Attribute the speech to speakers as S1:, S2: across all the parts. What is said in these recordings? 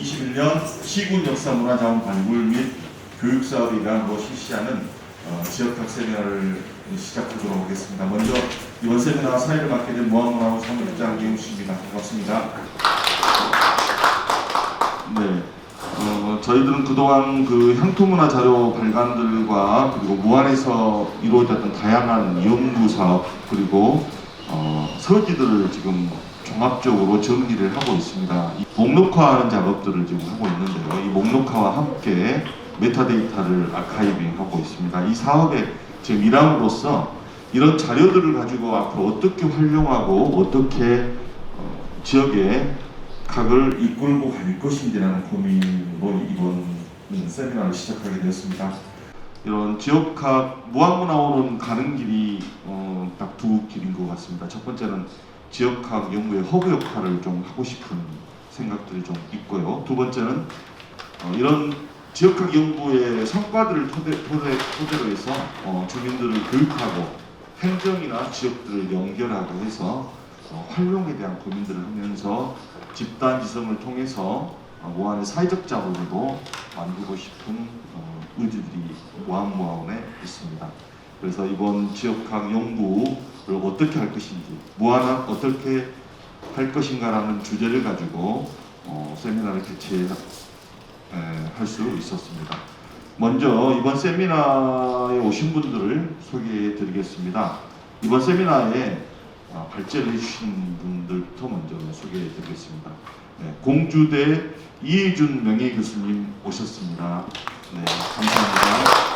S1: 2021년 시군 역사 문화자원 발굴 및 교육 사업에 의한 실시하는 지역학 세미나를 시작하도록 하겠습니다. 먼저 이번 세미나 사회를 맡게 된 무한문화원 사무국장 이용식입니다. 반갑습니다. 네, 저희들은 그동안 그 향토문화 자료 발간들과 그리고 무안에서 이루어졌던 다양한 연구 사업 그리고 서기들을 지금 종합적으로 정리를 하고 있습니다. 목록화하는 작업들을 지금 하고 있는데요. 이 목록화와 함께 메타데이터를 아카이빙하고 있습니다. 이 사업의 지금 일환으로서 이런 자료들을 가지고 앞으로 어떻게 활용하고 어떻게 지역의 각을 이끌고 갈 것인지라는 고민으로 이번 세미나를 시작하게 되었습니다. 이런 지역학 무한문화원은 가는 길이 딱 두 길인 것 같습니다. 첫 번째는 지역학 연구의 허브 역할을 좀 하고 싶은 생각들이 좀 있고요. 두 번째는 이런 지역학 연구의 성과들을 토대로 해서 주민들을 교육하고 행정이나 지역들을 연결하고 해서 활용에 대한 고민들을 하면서 집단 지성을 통해서 무안의 사회적 자본으로 만들고 싶은 의지들이 무한문화원에 있습니다. 그래서 이번 지역학 연구를 어떻게 할 것인지, 무안은 어떻게 할 것인가라는 주제를 가지고 세미나를 개최할 수 있었습니다. 먼저 이번 세미나에 오신 분들을 소개해 드리겠습니다. 이번 세미나에 발제를 해주신 분들부터 먼저 소개해 드리겠습니다. 네, 공주대 이혜준 명예교수님 오셨습니다. 네, 감사합니다.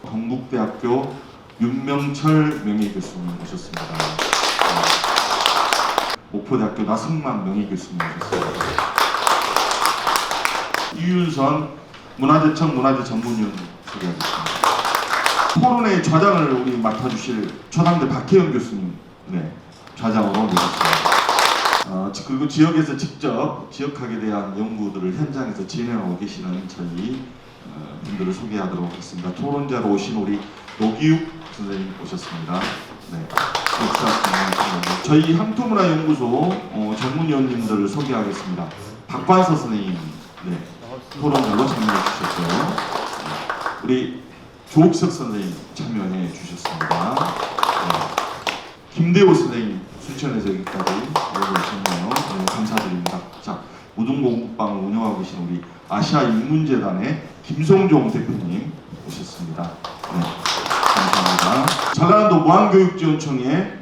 S1: 동국대학교 윤명철 명예교수님 오셨습니다. 네, 목포대학교 나승만 명예교수님 오셨습니다. 이윤선 문화재청 문화재전문위원 소개하겠습니다. 토론회 좌장을 우리 맡아주실 초당대 박혜영 교수님, 네, 좌장으로 모셨습니다. 그리고 지역에서 직접 지역학에 대한 연구들을 현장에서 진행하고 계시는 저희 분들을 소개하도록 하겠습니다. 토론자로 오신 우리 노기욱 선생님 오셨습니다. 네, 저희 향토문화연구소 전문위원님들을 소개하겠습니다. 박관서 선생님, 네, 토론자로 참여해 주셨고요. 우리 조옥석 선생님 참여해 주셨습니다. 네. 김대호 선생님 순천에서 여기까지 오셨네요. 네, 감사드립니다. 자, 무등공부방을 운영하고 계신 우리 아시아 인문재단의 김성종 대표님 오셨습니다. 네, 감사합니다. 전라남도 무안교육지원청의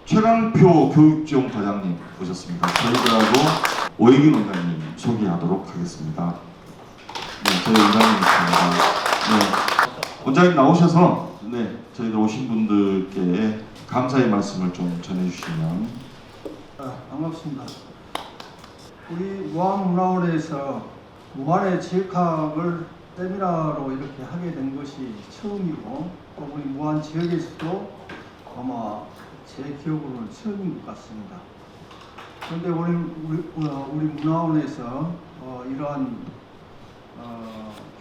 S1: 최강표 교육지원과장님 오셨습니다. 저희들하고 오혜균 원장님 소개하도록 하겠습니다. 네, 저희 원장님이십니다. 네, 원장님 나오셔서 네, 저희들 오신 분들께 감사의 말씀을 좀 전해주시면.
S2: 반갑습니다. 우리 무안문화원에서 무안의 지역학을 세미나로 이렇게 하게 된 것이 처음이고 또 우리 무안 지역에서도 아마 제 기억으로는 처음인 것 같습니다. 그런데 우리 문화원에서 이러한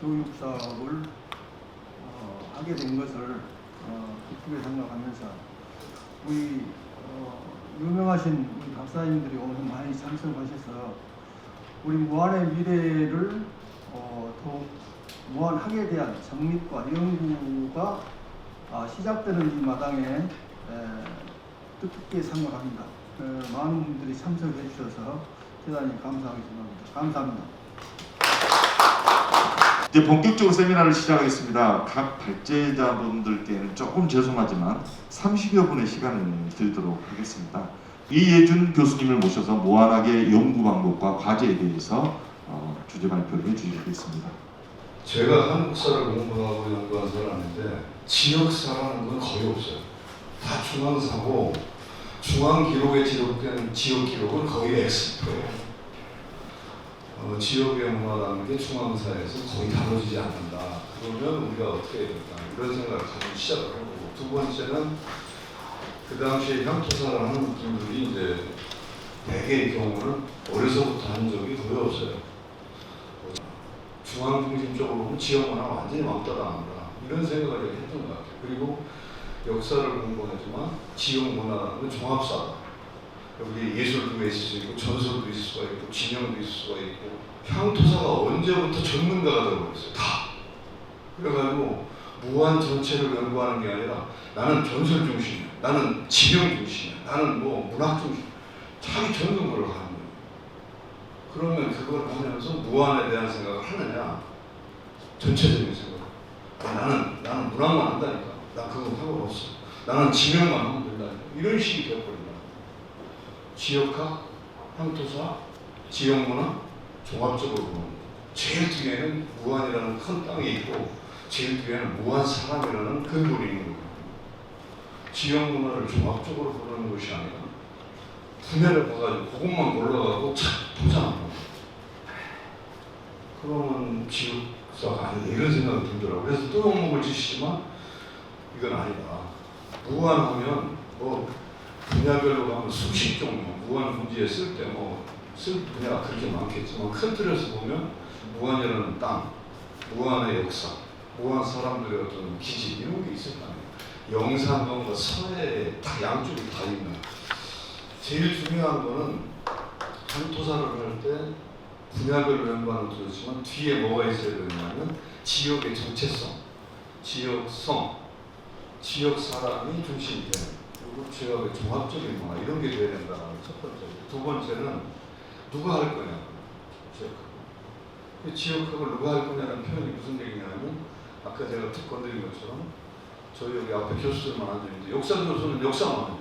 S2: 교육 사업을 하게 된 것을 기쁘게 생각하면서 우리 유명하신 우리 박사님들이 오늘 많이 참석하셔서 우리 무안의 미래를 더욱 무안학에 대한 정립과 연구가 시작되는 이 마당에 뜻깊게 생각합니다. 많은 분들이 참석해 주셔서 대단히 감사하게 생각합니다. 감사합니다.
S1: 이제 본격적으로 세미나를 시작하겠습니다. 각 발제자분들께는 조금 죄송하지만 30여 분의 시간을 드리도록 하겠습니다. 이예준 교수님을 모셔서 무안학의 연구 방법과 과제에 대해서 주제 발표를 해주시겠습니다.
S3: 제가 한국사를 공부하고 연구한 사람은 아닌데 지역사라는 건 거의 없어요. 다 중앙사고 중앙 기록에 기록된 지역 기록은 거의 X표예요. 지역의 문화라는 게 중앙사에서 거의 다뤄지지 않는다. 그러면 우리가 어떻게 해야 될까? 이런 생각을 가지고 시작을 한 거고, 두 번째는 그 당시에 향토사를 하는 분들이 이제 대개의 경우는 어려서부터 한 적이 거의 없어요. 중앙 중심적으로 보면 지역 문화가 완전히 왕따 당한다. 이런 생각을 했던 것 같아요. 그리고 역사를 공부하지만 지역 문화라는 건 종합사다. 여기 예술도 있을 수 있고 전설도 있을 수가 있고 진영도 있을 수가 있고 향토사가 언제부터 전문가가 되어버렸어요. 다. 그래가지고 무한 전체를 연구하는 게 아니라 나는 전설 중심이야, 나는 지형 중심이야, 나는 뭐 문학 중심, 자기 전문가를 하는 거예요. 그러면 그걸 하면서 무한에 대한 생각을 하느냐, 전체적인 생각. 나는 문학만 한다니까. 나 그거 상관없어. 나는 지명만 하면 된다니까. 이런 식이 되어버린다. 지역학, 향토사, 지역문화 종합적으로 보는 거예요. 제일 뒤에는 무한이라는 큰 땅이 있고 제일 뒤에는 무한 사람이라는 근본이 있는 거예요. 지역문화를 종합적으로 보는 것이 아니라 분야를 봐가지고 그것만 골라가고 착 포장하는 거예요. 그러면 지역사가 아니다 이런 생각이 들더라고요. 그래서 또 욕먹을 짓이지만 이건 아니다. 무한하면 뭐 분야별로 가면 수십 종류 무한 문제에 쓸 때 쓸 분야가 그렇게 많겠지만 큰 틀에서 보면 무한이라는 땅, 무한의 역사, 무한 사람들의 어떤 기질 이런 게 있을 거 아니에요. 영산동과 서해에 딱 양쪽이 다 있는. 제일 중요한 거는 향토사를 할 때 분야별로 연구하는 것도 좋지만 뒤에 뭐가 있어야 되냐면 지역의 정체성, 지역성, 지역 사람이 중심이 되는 그리고 지역의 종합적인 문화 이런 게 돼야 된다는 첫 번째. 두 번째는 누가 할 거냐, 지역학을. 지역학을 누가 할 거냐는 표현이 무슨 얘기냐면 아까 제가 툭 건드린 것처럼 저희 여기 앞에 교수들만 앉아있는데 역사 교수는 역사만 하죠.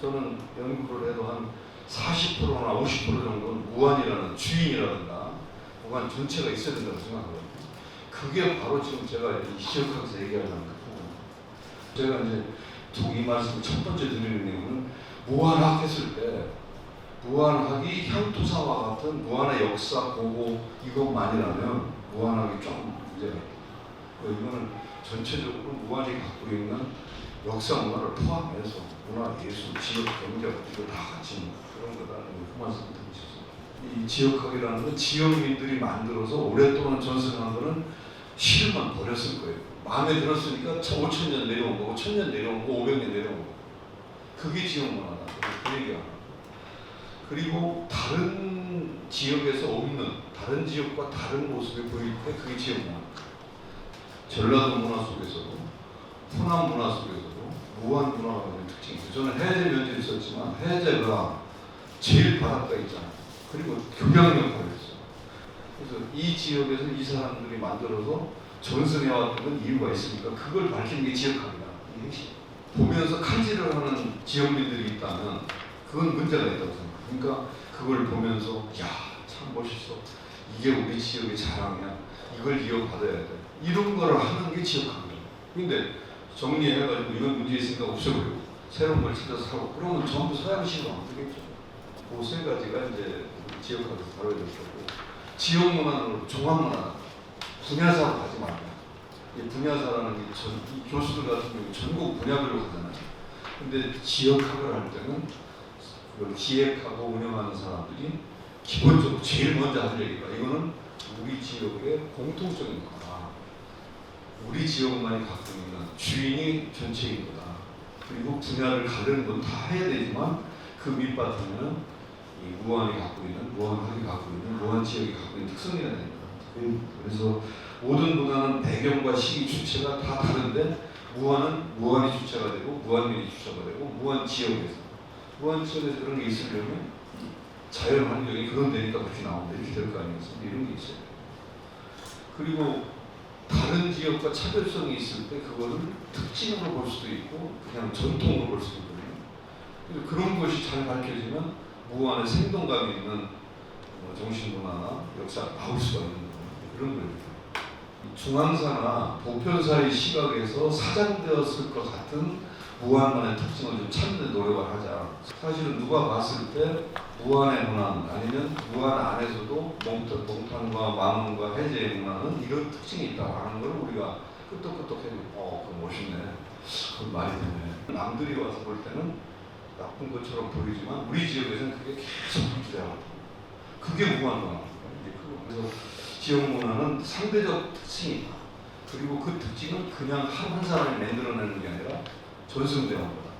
S3: 저는 연구를 해도 한 40%나 50% 정도는 무한이라는 주인이라든가 무한 전체가 있어야 된다고 생각하거든요. 그게 바로 지금 제가 이 지역학에서 얘기하려는 거고 제가 이제 툭 이 말씀 첫 번째 드리는 내용은 무한학 했을 때 무한학이 향토사와 같은 무한의 역사, 고고 이것만이라면 무한학이 좀 문제가 있다. 이거는 전체적으로 무한이 갖고 있는 역사 문화를 포함해서 문화, 예술, 지역, 경제 이거 다 같이 그런 거다라는 그 말씀 드리셨습니다. 이 지역학이라는 건 지역민들이 만들어서 오랫동안 전승한 거는 실만 버렸을 거예요. 마음에 들었으니까 5,000년 내려온 거고 1,000년 내려온 거고 500년 내려온 거고 그게 지역 문화다. 그 얘기야. 그리고 다른 지역에서 없는 다른 지역과 다른 모습이 보일 때 그게 지역 문화. 전라도 문화 속에서도 호남 문화 속에서도 무한 문화가 있는 특징이 있어요. 저는 해제 면제를 썼지만 해제가 제일 바닷가에 있잖아요. 그리고 교량 역할을 했어요. 그래서 이 지역에서 이 사람들이 만들어서 전승해왔던 건 이유가 있으니까 그걸 밝히는 게 지역학이다. 이 핵심. 보면서 칼질을 하는 지역민들이 있다면 그건 문제가 있다고 생각해요. 그러니까 그걸 보면서 야, 참 멋있어. 이게 우리 지역의 자랑이야. 이걸 이어받아야 돼. 이런 거를 하는 게 지역학이에요. 근데 정리해가지고 이건 문제 있으니까 없애버리고 새로운 걸 찾아서 하고 그러면 전부 서양식으로 안 되겠죠. 그 세 가지가 이제 지역학에서 다뤄질 거고 지역 문화는 종합 문화 분야사로 가지 말고 이 분야사라는 게 이 교수들 같은 경우 전국 분야별로 가잖아요. 근데 지역학을 할 때는 그걸 기획하고 운영하는 사람들이 기본적으로 제일 먼저 하는 얘기가 이거는 우리 지역의 공통적인 거다. 우리 지역만이 갖고 있는 주인이 전체인 거다. 그리고 분야를 가르는 건 다 해야 되지만 그 밑바탕에는 이 무한이 갖고 있는, 무한학이 갖고 있는, 무한 지역이 갖고 있는 특성이라 됩니다. 그래서 모든 문화는 배경과 시기 주체가 다 다른데 무한은 무한이 주체가 되고 무한민이 주체가 되고 무한 지역에서 무한 지역에서 그런 게 있으려면 자연 환경이 그런 데니까 그렇게 나온다 이렇게 될 거 아니겠습니까? 이런 게 있어요. 그리고 다른 지역과 차별성이 있을 때 그거를 특징으로 볼 수도 있고 그냥 전통으로 볼 수도 있거든요. 그런 것이 잘 밝혀지면 무한의 생동감이 있는 정신문화나 역사가 나올 수가 있는 그런 거예요. 중앙사나 보편사의 시각에서 사장되었을 것 같은 무한만의 특징을 좀 찾는 노력을 하자. 사실은 누가 봤을 때 무한의 문화는 아니면 무한 안에서도 몽탄과 만원과 해제의 문화는 이런 특징이 있다라는 걸 우리가 끄떡끄떡 해도 그거 멋있네. 그건 말이 되네. 남들이 와서 볼 때는 나쁜 것처럼 보이지만 우리 지역에서는 그게 계속 유지돼요. 그게 무한 문화입니다. 그래서 지역 문화는 상대적 특징이다. 그리고 그 특징은 그냥 한 사람이 만들어내는 게 아니라 전승되는 거다.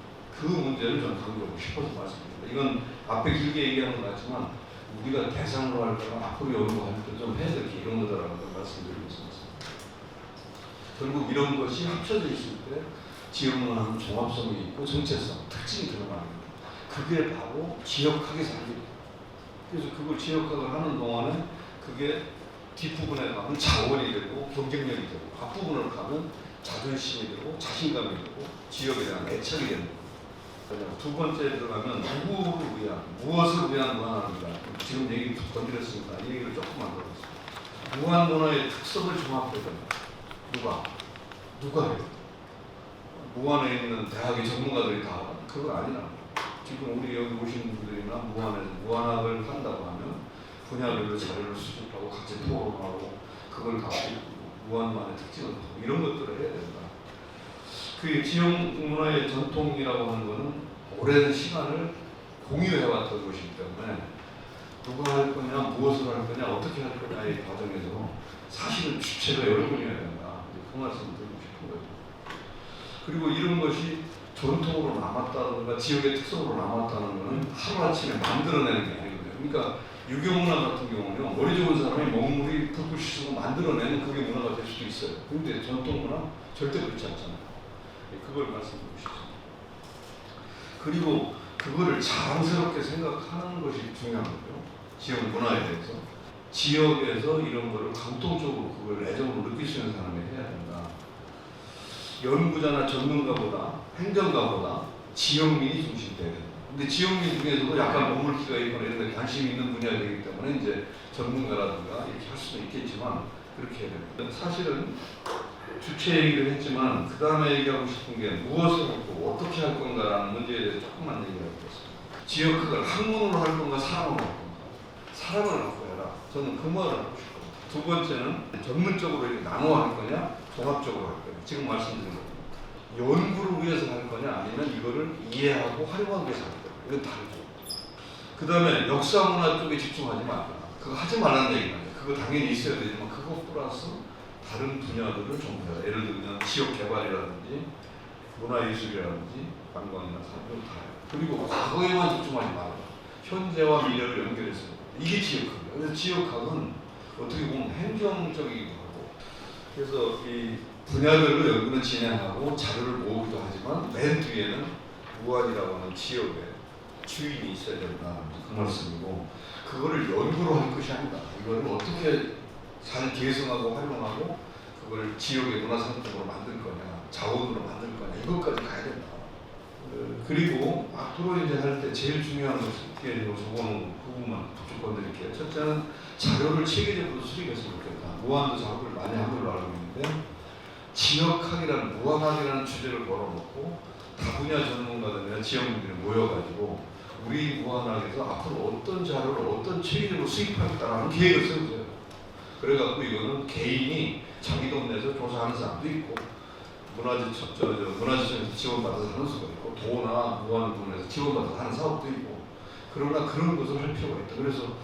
S3: 그 문제를 좀 강조하고 싶어서 말씀드립니다. 이건 앞에 길게 얘기하는 것 같지만 우리가 대상으로 할 거나 앞으로 연구할 때 좀 해야 될 게 이런 거다라는 걸 말씀드리고 있습니다. 결국 이런 것이 합쳐져 있을 때 지역문화는 종합성이 있고 정체성, 특징이 드러납니다. 그게 바로 지역학의 삶입니다. 그래서 그걸 지역학을 하는 동안에 그게 뒷부분에 가면 자원이 되고 경쟁력이 되고 앞부분을 가면 자존심이 되고 자신감이 되고 지역에 대한 애착이 되는 거예요. 두 번째 들어가면 누구를 위한, 무엇을 위한 문화입니다. 지금 얘기 건드렸으니까 이 얘기를 조금만 더 하겠습니다. 무한 문화의 특성을 종합해야 됩니다. 누가 해요? 무안에 있는 대학의 전문가들이 다 그건 아니라 지금 우리 여기 오신 분들이나 무안학을 한다고 하면 분야별로 자료를 수집하고 같이 토론하고 그걸 갖고 무안만의 특징을 갖고 이런 것들을 해야 된다. 그 지역 문화의 전통이라고 하는 것은 오랜 시간을 공유해왔던 것이기 때문에 누가 할 거냐, 무엇을 할 거냐, 어떻게 할 거냐의 과정에서 사실은 주체가 여러분이어야 된다. 그 말씀을 드리고 싶은 거죠. 그리고 이런 것이 전통으로 남았다든가 지역의 특성으로 남았다는 것은 하루아침에 만들어내는 게 아니거든요. 그러니까 유교문화 같은 경우는 머리 좋은 사람이 먹물이 불꽃이 쓰고 만들어내는 그게 문화가 될 수도 있어요. 그런데 전통문화 절대 그렇지 않잖아요. 그걸 말씀드리고 싶습니다. 그리고 그거를 자랑스럽게 생각하는 것이 중요한 거죠. 지역 문화에 대해서. 지역에서 이런 거를 감동적으로 그걸 애정으로 느낄 수 있는 사람이 해야 된다. 연구자나 전문가보다 행정가보다 지역민이 중심돼야 된다. 근데 지역민 중에서도 약간 머물기가 있거나 이런 데 관심이 있는 분야가 되기 때문에 이제 전문가라든가 이렇게 할 수도 있겠지만 그렇게 해야 됩니다. 사실은 주체 얘기를 했지만 그 다음에 얘기하고 싶은 게 무엇을 하고 어떻게 할 건가라는 문제에 대해서 조금만 얘기하겠습니다. 지역학을 학문으로 할 건가 사람으로 할 건가. 사람을 갖고 해라. 저는 그 말을 하고 싶어요. 두 번째는 전문적으로 이렇게 나눠 할 거냐 종합적으로 할 거냐. 지금 말씀드린 겁니다. 연구를 위해서 할 거냐 아니면 이거를 이해하고 활용하기 위해서 할 거냐. 이건 다르죠. 그 다음에 역사 문화 쪽에 집중하지 말라. 그거 하지 말라는 얘기는 아니에요. 그거 당연히 있어야 되지만 그거 플러스 다른 분야들을 좀 해요. 예를 들면 지역 개발이라든지 문화예술이라든지 관광이나 산업 다 해요. 그리고 과거에만 집중하지 말라. 현재와 미래를 연결해서 이게 지역학이에요. 그래서 지역학은 어떻게 보면 행정적이기도 하고 그래서 이 분야별로 연구는 진행하고 자료를 모으기도 하지만 맨 뒤에는 무안이라고 하는 지역에 주인이 있어야 된다. 그 말씀이고 그거를 연구로 할 것이 아니다. 이거를 어떻게 잘 계승하고 활용하고 그걸 지역의 문화상품으로 만들 거냐 자원으로 만들 거냐 이것까지 가야 된다. 그리고 앞으로 이제 할 때 제일 중요한 것은 적어놓은 부분만 쭉 건드릴게요. 첫째는 자료를 체계적으로 수립했으면 좋겠다. 무안도 작업을 많이 한 걸로 알고 있는데 지역학이라는 무안학이라는 주제를 걸어놓고 다 분야 전문가들이나 지역민들이 모여가지고 우리 무안학에서 앞으로 어떤 자료를 어떤 체계적으로 수입하겠다는 계획을 세우세요. 그래갖고 이거는 개인이 자기 동네에서 조사하는 사람도 있고 문화재청에서 지원받아서 하는 수가 있고 도나 무안 부분에서 지원받아서 하는 사업도 있고 그러나 그런 것을 할 필요가 있다. 그래서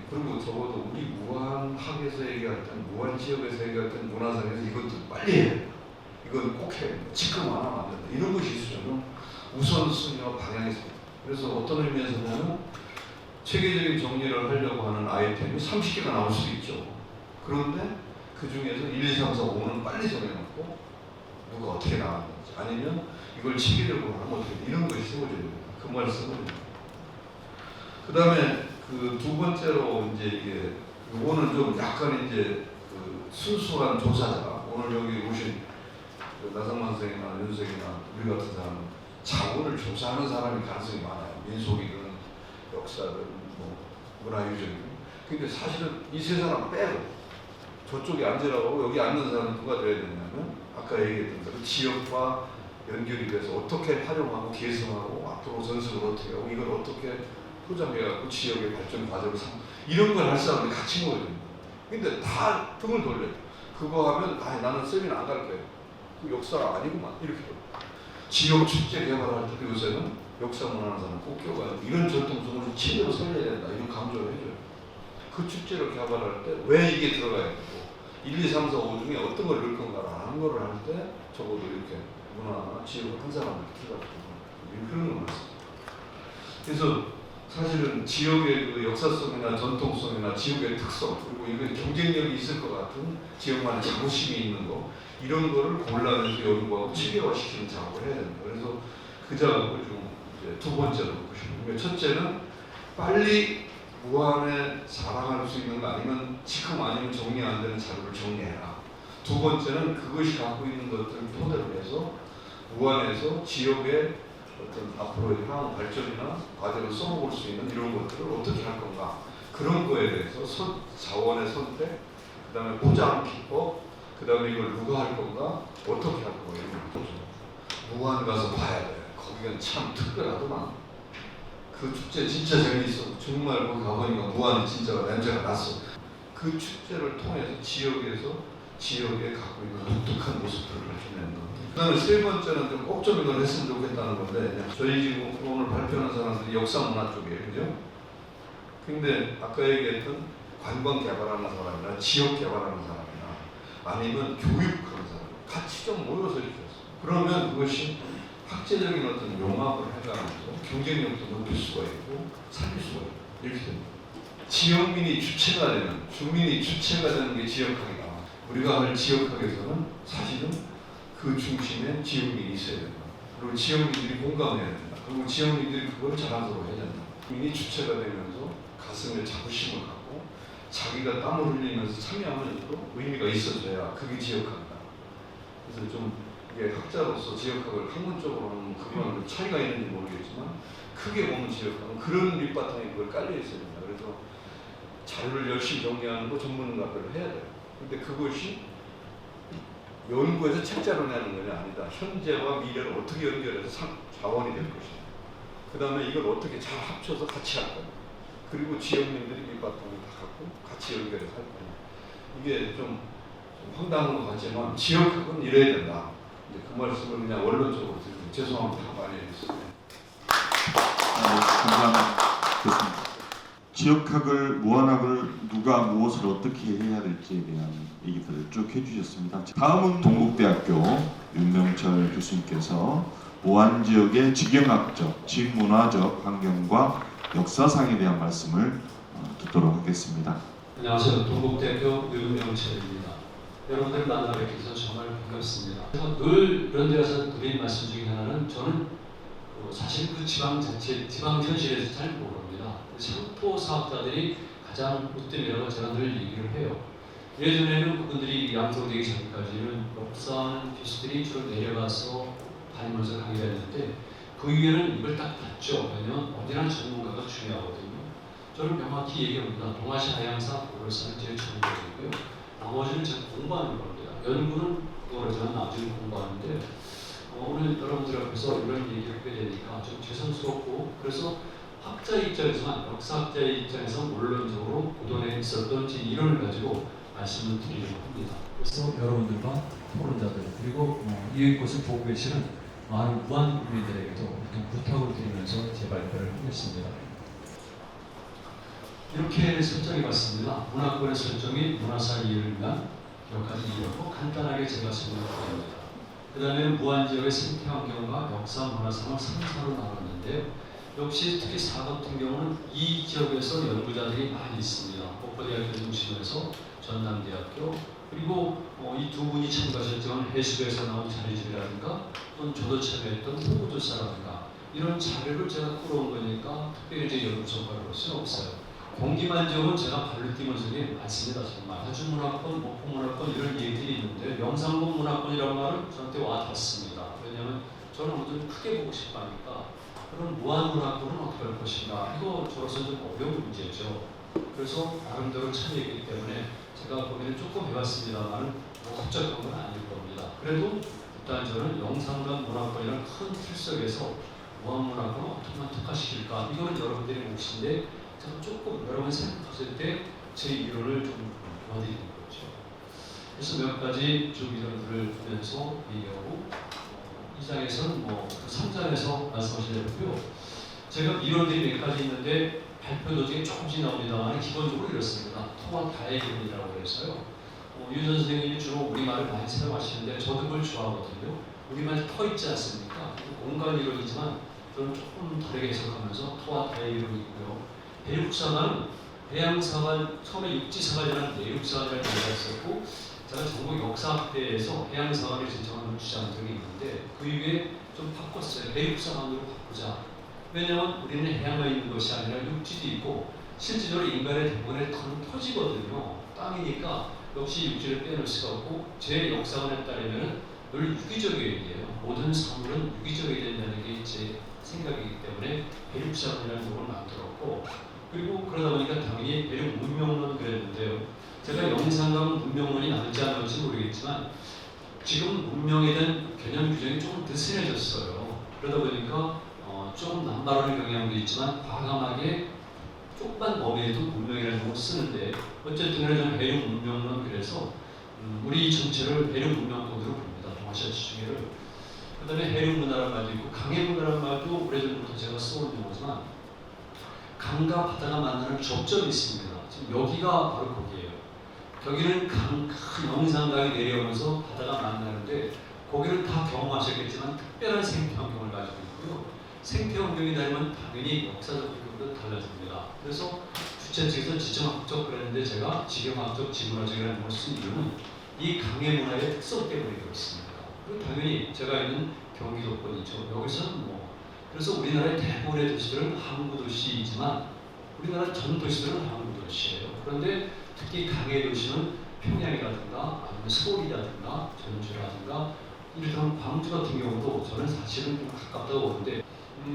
S3: 그리고 적어도 우리 무안학에서 얘기할 때 무안 지역에서 얘기할 때 문화상에서 이것도 빨리 해야 된다. 이건 꼭 해야 된다. 지금 안 하면 안 된다. 이런 것이 있으면 우선순위와 방향이 있습니다. 그래서 어떤 의미에서 보면 체계적인 정리를 하려고 하는 아이템이 30개가 나올 수도 있죠. 그런데 그 중에서 1, 2, 3, 4, 5는 빨리 정해놓고 누가 어떻게 나왔는지 아니면 이걸 체계적으로 하면 어떻게 이런 것이 세워져야 됩니다. 그 말씀을 그 다음에 그 두 번째로 이제 이게 요거는 좀 약간 이제 그 순수한 조사자 오늘 여기 오신 그 나상만 선생이나 윤석이나 우리 같은 사람은 자원을 조사하는 사람이 가능성이 많아요. 민속이든 역사든 뭐 문화유적이든. 근데 사실은 이 세 사람 빼고 저쪽에 앉으라고 여기 앉는 사람은 누가 돼야 되냐면 아까 얘기했던 대로 지역과 연결이 돼서 어떻게 활용하고 계승하고 앞으로 전승을 어떻게 하고 이걸 어떻게 포장해갖고 지역의 발전 과정을 이런 걸 할 사람들이 같이 모여야 됩니다. 근데 다 등을 돌려요. 그거 하면 나는 세미나 안 갈 거예요. 그 역사 아니구만 이렇게 지역 축제 개발할 때 요새는 역사 문화하는 사람 꼭 껴가요. 이런 전통성을 제대로 살려야 된다. 이런 강조를 해줘요. 그 축제를 개발할 때 왜 이게 들어가야 되고 1, 2, 3, 4, 5 중에 어떤 걸 넣을 건가라는 거를 할 때 적어도 이렇게 문화나 지역을 한 사람을 들어가고 그런 건 맞습니다. 그래서 사실은 지역의 그 역사성이나 전통성이나 지역의 특성 그리고 이건 경쟁력이 있을 것 같은 지역만의 자부심이 있는 거 이런 거를 골라내서 연구하고 체계화시키는 작업을 해야 된다. 그래서 그 작업을 좀 이제 두 번째로 보고 싶어요. 첫째는 빨리 무한에 자랑할 수 있는 거 아니면 지금 아니면 정리 안 되는 자료를 정리해라. 두 번째는 그것이 갖고 있는 것들을 토대로 해서 무한에서 지역의 어떤 앞으로의 향후 발전이나 과제를 써먹을 수 있는 이런 것들을 어떻게 할 건가 그런 거에 대해서 자원의 선택, 그 다음에 포장 기법, 그 다음에 이걸 누가 할 건가, 어떻게 할 건가 이런 거죠. 무한 가서 봐야 돼. 거기가 참 특별하더만. 그 축제 진짜 재미있어. 정말 거기 가보니까 무한이 진짜 냄새가 났어. 그 축제를 통해서 지역에서 지역에 갖고 있는 독특한 모습들을 밝혀내는 것. 그다음에 세 번째는 좀 꼭 좀 이걸 했으면 좋겠다는 건데 저희 지금 오늘 발표하는 사람들이 역사문화 쪽이에요, 그죠? 근데 아까 얘기했던 관광 개발하는 사람이나 지역 개발하는 사람이나 아니면 교육하는 사람 같이 좀 모여서 이렇게 했어요. 그러면 그것이 학제적인 어떤 융합을 해가면서 경쟁력도 높일 수가 있고 살릴 수가 있고 이렇게 됩니다. 지역민이 주체가 되는, 주민이 주체가 되는 게 지역학이다. 우리가 할 지역학에서는 사실은 그 중심에 지역민이 있어야 된다. 그리고 지역민들이 공감해야 된다. 그리고 지역민들이 그걸 자랑스러워 해야 된다. 주민이 주체가 되면서 가슴에 자부심을 갖고 자기가 땀을 흘리면서 참여하면서도 의미가 있어져야 그게 지역학이다. 그래서 좀 이게 학자로서 지역학을 학문적으로 하면 그거는 차이가 있는지 모르겠지만 크게 보면 지역학은 그런 밑바탕에 그걸 깔려 있어야 된다. 그래서 자료를 열심히 정리하는 거 전문가들을 해야 돼요. 근데 그것이 연구에서 책자로 내는 것이 아니다. 현재와 미래를 어떻게 연결해서 자원이 될 것이다. 그 다음에 이걸 어떻게 잘 합쳐서 같이 할 거냐. 그리고 지역민들이 밑바탕을 다 갖고 같이 연결해서 할 거냐. 이게 좀 황당한 것 같지만 지역학은 이래야 된다. 이제 그 말씀을 그냥 원론적으로 드리고 죄송합니다. 많이 했습니다.
S1: 감사합니다. 좋습니다. 지역학을, 무한학을 누가 무엇을 어떻게 해야 될지에 대한 얘기들을 쭉 해주셨습니다. 다음은 동국대학교 윤명철 교수님께서 무한 지역의 지경학적, 지문화적 환경과 역사상에 대한 말씀을 듣도록 하겠습니다.
S4: 안녕하세요. 동국대학교 윤명철입니다. 여러분들 만나 뵙게 돼서 정말 반갑습니다. 그래서 늘 이런 데 가서 드린 말씀 중에 하나는 저는 사실 그 지방 현실에서 잘 모릅니다. 상토 사업자들이 가장 으뜸이라고 제가 늘 얘기를 해요. 예전에는 그분들이 양성되기 전까지는 역사하는 교수들이 주로 내려가서 다니면서 강의를 했는데 그 위에는 이걸 딱 봤죠. 왜냐면 어디나 전문가가 중요하거든요. 저는 명확히 얘기합니다. 동아시아 해양사 보궐사는 제일 전문가이고요. 나머지는 제가 공부하는 겁니다. 연구는 그거라지만 나중에 공부하는데 오늘 여러분들 앞에서 이런 얘기를 하게 되니까 좀 죄송스럽고 그래서 학자 입장에서만 역사학자의 입장에서 원론적으로 고전에 있었던 제 이론을 가지고 말씀을 드리려고 합니다. 그래서 여러분들과 토론자들 그리고 이곳을 보고 계시는 많은 무한 국민들에게도 이렇게 부탁을 드리면서 제 발표를 하겠습니다. 이렇게 설정해봤습니다. 문화권의 설정이 문화사 이해를 위한 몇 가지 이유고 간단하게 제가 설명드립니다. 그 다음에는 무한지역의 생태환경과 역사 문화상을 3사로 나눴는데요. 역시 특히 4 같은 경우는 이 지역에서 연구자들이 많이 있습니다. 목포대학교 중심으로 해서 전남대학교 그리고 이 두 분이 참가하셨지만 해수부에서 나온 자료집이라든가 또는 저도 참여했던 호구조사라든가 이런 자료를 제가 끌어온 거니까 특별히 제 연구 성과를 볼 수는 없어요. 공기만지역은 제가 발로 뛰는 적이 많습니다. 정말 하주문화권, 목포문화권 이런 얘기들이 있는데 영상국 문화권이라는 말은 저한테 와 닿습니다. 왜냐하면 저는 뭐든 크게 보고 싶어 하니까 그런 무한문화권은 어떻게 할 것인가 이거 저로서는 좀 어려운 문제죠. 그래서 나름대로 참여했기 때문에 제가 고민을 조금 해봤습니다만 복잡한 건 아닐 겁니다. 그래도 일단 저는 영상관 문화권이라는 큰 틀 속에서 무한문화권을 어떻게 특화시킬까 이거는 여러분들의 몫인데 제가 조금 여러분이 생각하실 때 제 이론을 좀 도와드리는 거죠. 그래서 몇 가지 좀 이론들을 보면서 얘기하고 2장에서는 그 3장에서 말씀하시려고요. 제가 이론들이 몇 가지 있는데 발표 도중에 조금씩 나옵니다만 기본적으로 이렇습니다. 토와 다의 기본이라고 해서요. 유전 선생님이 주로 우리말을 많이 사용하시는데 저도 그걸 좋아하거든요. 우리말 터 있지 않습니까? 공간 이론이지만 저는 조금 다르게 해석하면서 토와 다의 이름이 있고요. 대륙사관은 해양사관, 처음에 육지사관이라는 내륙사관이라는 단어가 있었고, 제가 전국 역사학대에서 해양사관을 신청하는 주장한 적이 있는데 그 이후에 좀 바꿨어요. 대륙사관으로 바꾸자. 왜냐하면 우리는 해양에 있는 것이 아니라 육지도 있고 실질적으로 인간의 대부분의 턴은 토지거든요. 땅이니까 역시 육지를 빼놓을 수가 없고, 제 역사관에 따르면 늘 유기적이어야 돼요. 모든 사물은 유기적이어야 된다는 게 제 생각이기 때문에 대륙사관이라는 걸 만들었고, 그리고 그러다 보니까 당연히 대륙 문명론 그랬는데요. 제가 영상과는 문명론이 나는지 안 나는지 모르겠지만 지금 문명에 대한 개념 규정이 조금 느슨해졌어요. 그러다 보니까 조금 남발하는 경향도 있지만 과감하게 조금만 범위에도 문명이라는 걸 쓰는데, 어쨌든 간에 저는 대륙 문명론, 그래서 우리 전체를 대륙 문명권으로 봅니다. 동아시아 지중해를. 그 다음에 해륙 문화라는 말도 있고 강해 문화라는 말도 오래전부터 제가 써온 용어지만, 강과 바다가 만나는 접점이 있습니다. 지금 여기가 바로 거기예요. 여기는 큰 영산강이 내려오면서 바다가 만나는데, 거기를 다 경험하셨겠지만 특별한 생태환경을 가지고 있고요. 생태환경이 다르면 당연히 역사적 배경도 달라집니다. 그래서 주최 측에서 지정학적 그랬는데 제가 지경학적, 지문화적이라는 걸 쓴 이유는 이 강해 문화의 특성 때문에 그렇습니다. 그리고 당연히 제가 있는 경기도권이죠. 여기서는 그래서 우리나라의 대부분의 도시들은 항구 도시이지만 우리나라 전 도시들은 항구 도시예요. 그런데 특히 강해 도시는 평양이라든가 아니면 서울이라든가 전주라든가, 이를테면 광주 같은 경우도 저는 사실은 좀 가깝다고 보는데,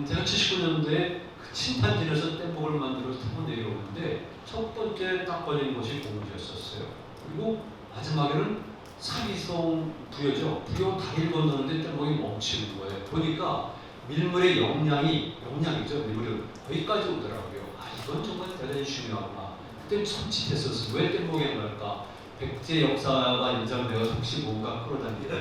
S4: 제가 79년도에 그 침판진에서 뗏목을 만들어서 타고 내려오는데 첫 번째 딱 걸린 곳이 공주였었어요. 그리고 마지막에는 사리송 부여죠. 부여 다리를 건너는데 뗏목이 멈추는 거예요. 보니까 밀물의 용량이죠. 밀물이 거기까지 오더라고요. 이건 정말 대단히 중요하구나. 그때 섬찟했었어요. 왜 뗏목에 갈까? 백제 역사가 연장되어서 혹시 뭔가 끌어당기다.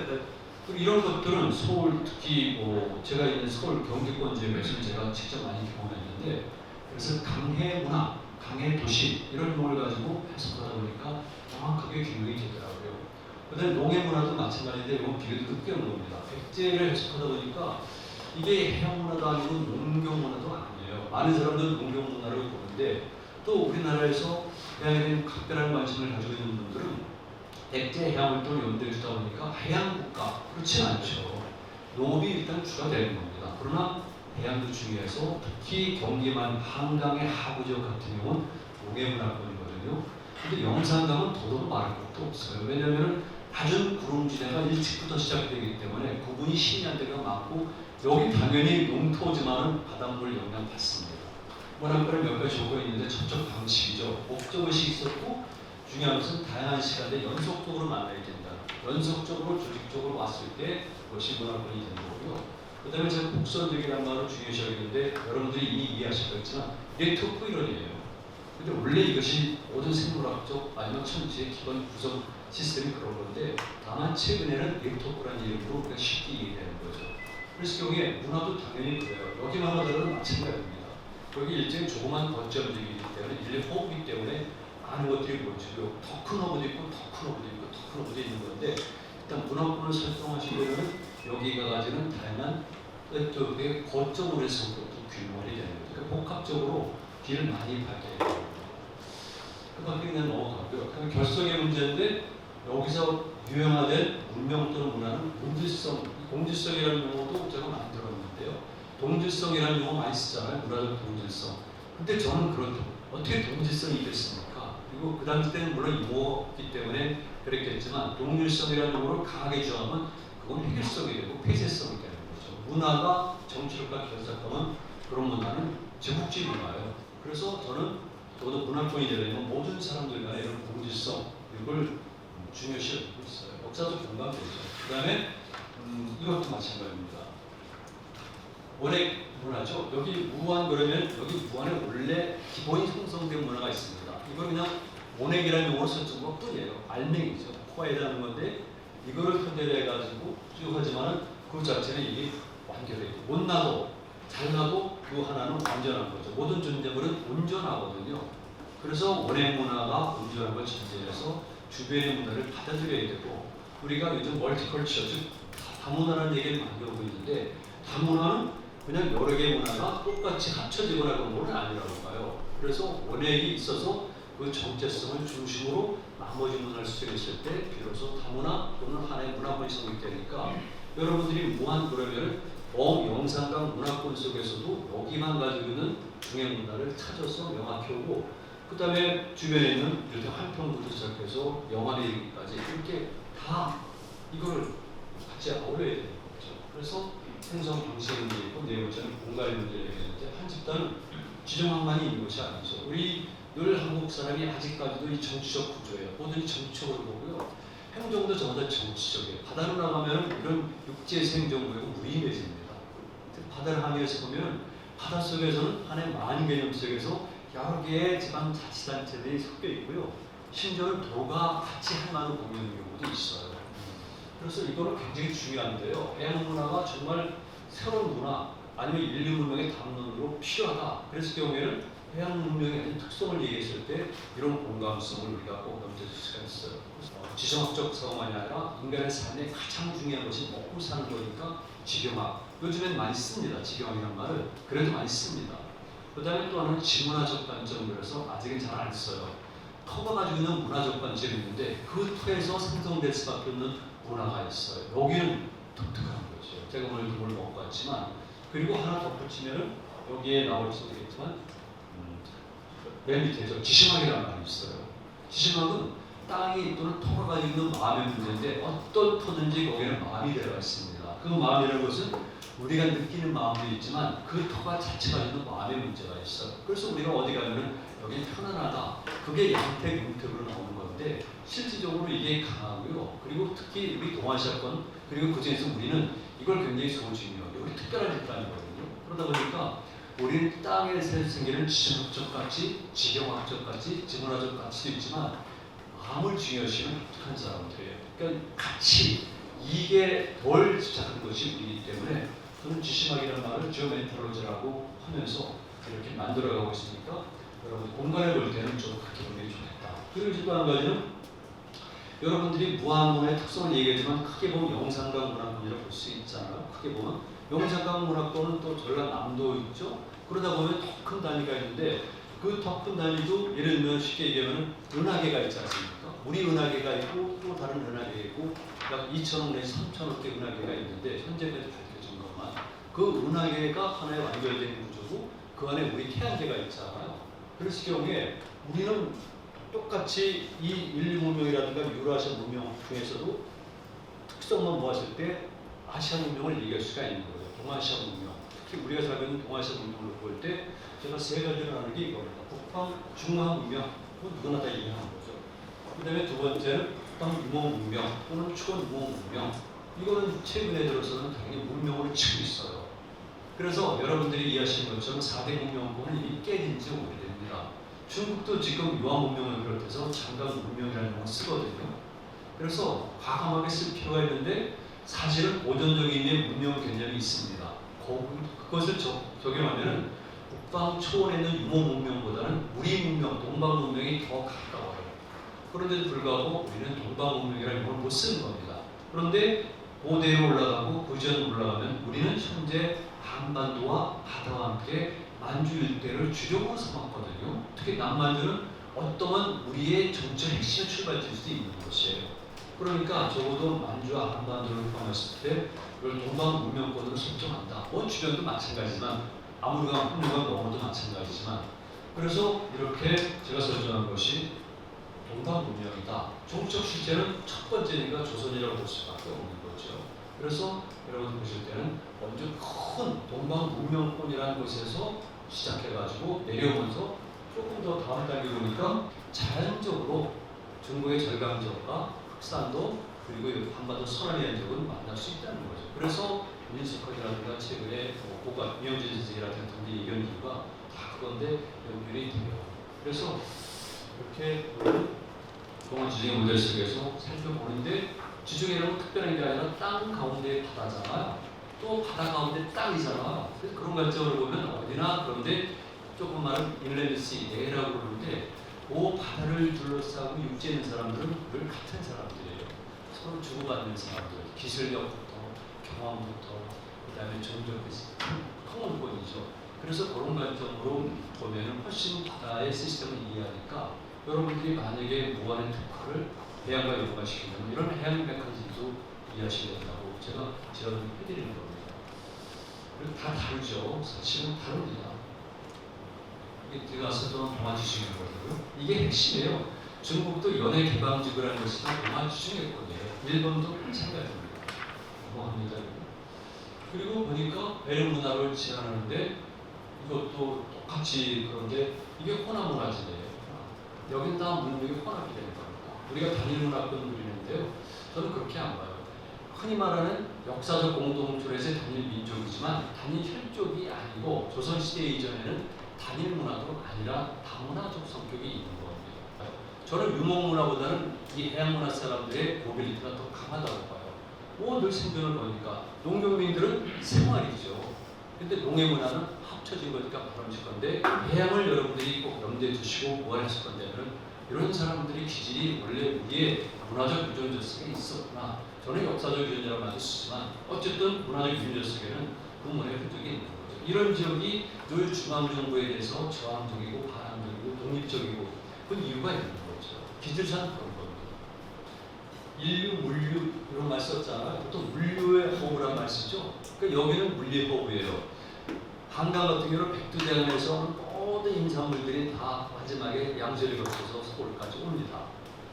S4: 그리고 이런 것들은 서울, 특히 제가 있는 서울 경기권 지역에서 제가 직접 많이 경험했는데, 그래서 강해 문화, 강해 도시 이런 용어를 가지고 해석하다 보니까 정확하게 규명이 되더라고요. 그다음에 농해 문화도 마찬가지인데 이건 비교도 흡기한 겁니다. 백제를 해석하다 보니까 이게 해양 문화도 아니고 농경 문화도 아니에요. 많은 사람들은 농경 문화를 보는데, 또 우리나라에서 해양에 대한 각별한 관심을 가지고 있는 분들은 백제 해양 활동을 염두에 두다 보니까 해양 국가, 그렇지 않죠. 농업이 일단 주가 되는 겁니다. 그러나 해양도 중요해서 특히 경기만 한강의 하부 지역 같은 경우는 농해 문화권이거든요. 근데 영산강은 더더욱 말할 것도 없어요. 왜냐하면 낮은 구릉지대가 일찍부터 시작되기 때문에 구분이 10년대가 많고, 여기 당연히 농토지만은 바닷물 영향 받습니다. 문학과를 몇 가지 적고 있는데, 첫째 방식이죠. 목적의식이 있었고, 중요한 것은 다양한 시간대 연속적으로 만나야 된다. 연속적으로 조직적으로 왔을 때 그것이 문화권이 되는 거고요. 그 다음에 제가 곡선적이라는 말을 중요시하겠는데, 여러분들이 이미 이해하시겠지만 네트워크 이론이에요. 근데 원래 이것이 모든 생물학적 아니면 천지의 기본 구성 시스템이 그런 건데, 다만 최근에는 네트워크라는 이름으로 우리가 쉽게 이해되는 거죠. 그래서 경우에 문화도 당연히 그래요. 여기만 하더라도 마찬가지입니다. 여기 일종의 조그만 거점들이기 때문에 인류 호흡이기 때문에 많은 것들이 모여지고요. 더 큰 허브도 있고 더 큰 허브도 있고 더 큰 허브도 있는 건데, 일단 문화권을 설정하시려면 여기가 가지는 다양한 거점으로 해서 또 규모를 되는 거죠. 그러니까 복합적으로 길을 많이 밟게 돼요. 그 밖에 그냥 넘어가고요. 그럼 결성의 문제인데, 여기서 유형화된 문명 또는 문화는 동질성이라는 용어도 제가 만들었는데요. 동질성이라는 용어 많이 쓰잖아요. 문화적 동질성. 근데 저는 그렇죠. 어떻게 동질성이 됐습니까? 그리고 그 당시 때는 물론 용어기 때문에 그랬겠지만, 동질성이라는 용어를 강하게 주장하면 그건 해결성이 되고 폐쇄성이 되는 거죠. 문화가 정치력과 결속하면 그런 문화는 제국주의 문화예요. 그래서 저는 저도 문화권이 되려면 모든 사람들 간의 이런 동질성, 이걸 중요시 여기고 있어요. 역사적 공감되죠. 그 다음에 이것도 마찬가지입니다. 원액 문화죠. 여기 무한 그러면 여기 무한에 원래 기본이 형성된 문화가 있습니다. 이걸 그냥 원액이라는 용어를 썼던 것 뿐이에요. 알맹이죠. 코어에 대한 건데, 이거를 편대해가지고 쭉 하지만은 그 자체는 이게 완결해요. 못나도 잘나도 그 하나는 완전한 거죠. 모든 존재물은 온전하거든요. 그래서 원액 문화가 온전한 걸 전제해서 주변의 문화를 받아들여야 되고, 우리가 요즘 멀티컬처, 즉 다문화라는 얘기를 많이 하고 있는데, 다문화는 그냥 여러 개의 문화가 똑같이 합쳐지거나 그런 건 아니라고 봐요. 그래서 원액이 있어서 그 정체성을 중심으로 나머지 문화를 수정했을 때 비로소 다문화 또는 하나의 문화권이 성립되니까 여러분들이 무한 그러면 영상강 문화권 속에서도 여기만 가지고 있는 중요 문화를 찾아서 명확히 오고 그 다음에 주변에 있는 이렇게 한평부터 시작해서 영화에 이르기까지 이렇게 다 이걸 같이 어울려야 되는 거죠. 그래서 생성 방식의 문제 있고 네 번째는 공간의 문제를 얘기했는데 한 집단은 지정학만이 있는 것이 아니죠. 우리 늘 한국 사람이 아직까지도 이 정치적 구조예요. 모든 정치적으로 보고요. 행정도 전부 다 정치적이에요. 바다로 나가면 이런 육지 생정구역은 무의미해집니다. 바다를 항해해서 보면 바다 속에서는 하나의 만 개념 속에서 여러 개의 지방자치단체들이 섞여 있고요. 심지어는 도가 같이 하나로 공유하는 경우도 있어요. 그래서 이거는 굉장히 중요한데요. 해양 문화가 정말 새로운 문화 아니면 인류 문명의 담론으로 필요하다. 그랬을 경우에는 해양 문명의 가진 특성을 얘기했을 때 이런 공감성을 우리가 꼭 넘겨줄 수가 있어요. 지정학적 사고만이 아니라 인간의 삶에 가장 중요한 것이 먹고 사는 거니까 직영학. 요즘엔 많이 씁니다. 직영학이라는 말을. 그래도 많이 씁니다. 그 다음에 또 하나는 지문화적 관점으로 해서 아직은 잘 안 써요. 터가 가지고 있는 문화적 관점이 있는데 그 터에서 생성될 수밖에 없는 문화가 있어요. 여기는 독특한 거죠. 제가 오늘 그걸 먹고 왔지만 그리고 하나 덧붙이면은 여기에 나올지 모르겠지만 맨 밑에 저 지심학이라는 말이 있어요. 지심학은 땅이 또는 터가 가지고 있는 마음의 문제인데 어떤 터든지 거기에는 마음이 들어가 있습니다. 그 마음이라는 것은 우리가 느끼는 마음도 있지만 그 터가 자체가 있는 마음의 문제가 있어요. 그래서 우리가 어디 가면은 여기 편안하다. 그게 양택, 윤택으로 나오는 건데 실질적으로 이게 강하고요. 그리고 특히 우리 동아시아권 그리고 그중에서 우리는 이걸 굉장히 소중해요. 우리 특별한 집단이거든요. 그러다 보니까 우리는 땅에서 생기는 지정학적 가치, 지경학적 가치, 지문화적 가치도 있지만 마음을 중요시하는 독특한 사람들이에요. 그러니까 같이 이게 덜 집착하는 것이 우리이기 때문에 저는 지심학이라는 말을 지오멘탈로지라고 하면서 이렇게 만들어가고 있으니까 여러분 공간을 볼 때는 좀 그렇게 보는 게 좋겠다. 그리고 또 한 가지는 여러분들이 무한문화의 특성을 얘기하지만 크게 보면 영산강 문화권이라고 볼 수 있잖아요. 크게 보면 영산강 문화권은 또 전라남도 있죠. 그러다 보면 더 큰 단위가 있는데 그 더 큰 단위도 예를 들면 쉽게 얘기하면 은하계가 있지 않습니까? 우리 은하계가 있고 또 다른 은하계가 있고 약 2,000억 내지 3,000억 개 은하계가 있는데 현재까지 밝혀진 것만 그 은하계가 하나의 완결된 구조고 그 안에 우리 태양계가 있잖아요. 그랬을 경우에 우리는 똑같이 이 인류 문명이라든가 유라시아 문명 중에서도 특성만 모았을 때 아시아 문명을 얘기할 수가 있는 거예요. 동아시아 문명. 특히 우리가 살고 있는 동아시아 문명을 볼 때 제가 세 가지를 하는 게 이겁니다. 북방, 중화 문명, 누구나 다 이해하는 거죠. 그 다음에 두 번째는 북방 유목 문명 또는 초원 유목 문명. 이거는 최근에 들어서는 당연히 문명으로 치고 있어요. 그래서 여러분들이 이해하시는 것처럼 4대 문명권은 이미 깨진 지 오래됩니다. 중국도 지금 유아 문명을 비롯해서 장강 문명이라는 용어를 쓰거든요. 그래서 과감하게 쓸 필요가 있는데 사실은 고전적인 문명 개념이 있습니다. 그것을 적용하면 북방 초원에 있는 유목 문명보다는 우리 문명, 동방 문명이 더 가까워요. 그런데도 불구하고 우리는 동방 문명이라는 용어를 못 쓰는 겁니다. 그런데 고대로 올라가고 구전 올라가면 우리는 현재 한반도와 바다와 함께 만주 일대를 주력으로 삼았거든요. 특히 남만주는 어떠한 우리의 정치 핵심 출발지일 수도 있는 것이에요. 그러니까 적어도 만주와 한반도를 포함했을 때 이걸 동방 문명권으로 설정한다. 주변도 마찬가지지만 아무르가 풍류가 넘어도 마찬가지지만 그래서 이렇게 제가 설정한 것이 동방 문명이다. 정치적 실제는 첫 번째니까 조선이라고 볼 수밖에 없는 거죠. 그래서 여러분 보실 때는 먼저 큰 동방 문명권이라는 곳에서 시작해가지고 내려오면서 조금 더 다음 단계 보니까 자연적으로 중국의 절강 지역과 흑산도 그리고 한반도 서남이라는 지역은 만날 수 있다는 거죠. 그래서 민수컷이라든가 최근에 고가 미영재 지지라든가 등등 이런 이유가 다 그건데 연결이 돼요. 그래서 이렇게 동원 지중해 모델 속에서 살펴보는데 지중해는 특별한 게 아니라 땅 가운데 바다잖아요. 또 바다 가운데 땅이잖아요. 그래서 그런 관점으로 보면 어디나 그런데 조금 말은 인랜드시 내라고 그러는데 그 바다를 둘러싸고 육지에 있는 사람들은 늘 같은 사람들이에요. 서로 주고받는 사람들, 기술력부터 경험부터 그다음에 종족의 통원권이죠. 그래서 그런 관점으로 보면은 훨씬 바다의 시스템을 이해하니까 여러분들이 만약에 무한의 특화를 해양과 연관시키면 이런 해양 메커니즘도 이해하셔야 된다고 제가 지원을 해드리는 겁니다. 그리고 다 다르죠. 사실은 다릅니다. 이게 들어가서 또 동아지중해 거고요. 이게 핵심이에요. 중국도 연해 개방지구라는 것이 다 동아지중해권이에요. 일본도 마찬가지입니다. 뭐합니다. 그리고 보니까 배려 문화를 제한하는데 이것도 똑같이 그런데 이게 호남 문화재예요. 여긴 다 문명이 혼합이 되는 겁니다. 우리가 단일 문화권 누리는데요. 저는 그렇게 안 봐요. 흔히 말하는 역사적 공동체에서의 단일 민족이지만 단일 혈족이 아니고 조선시대 이전에는 단일 문화도 아니라 다문화적 성격이 있는 겁니다. 저는 유목문화보다는 이 해양문화 사람들의 모빌리티가 더 강하다고 봐요. 늘 생존을 보니까 농경민들은 생활이죠. 근데 농해문화는 합쳐진 거니까 바람질 건데 해양을 여러분들이 꼭 염두에 두시고 보완하실 건데는 이런 사람들이 기질이 원래 우리의 문화적 유전자 속에 있었구나. 저는 역사적 유전자라고 말도 쓰지만 어쨌든 문화적 유전자 속에는 그 문화의 흔적이 있는 거죠. 이런 지역이 늘 중앙정부에 대해서 저항적이고 반항적이고 독립적이고 그 이유가 있는 거죠. 기질상 그런 겁니다. 인류, 물류 이런 말 썼잖아요. 보통 물류의 허브란 말 쓰죠. 그러니까 여기는 물리의 허브예요. 한강 같은 경우는 백두대간에서 모든 임산물들이 다 마지막에 양재를 거쳐서 서울까지 옵니다.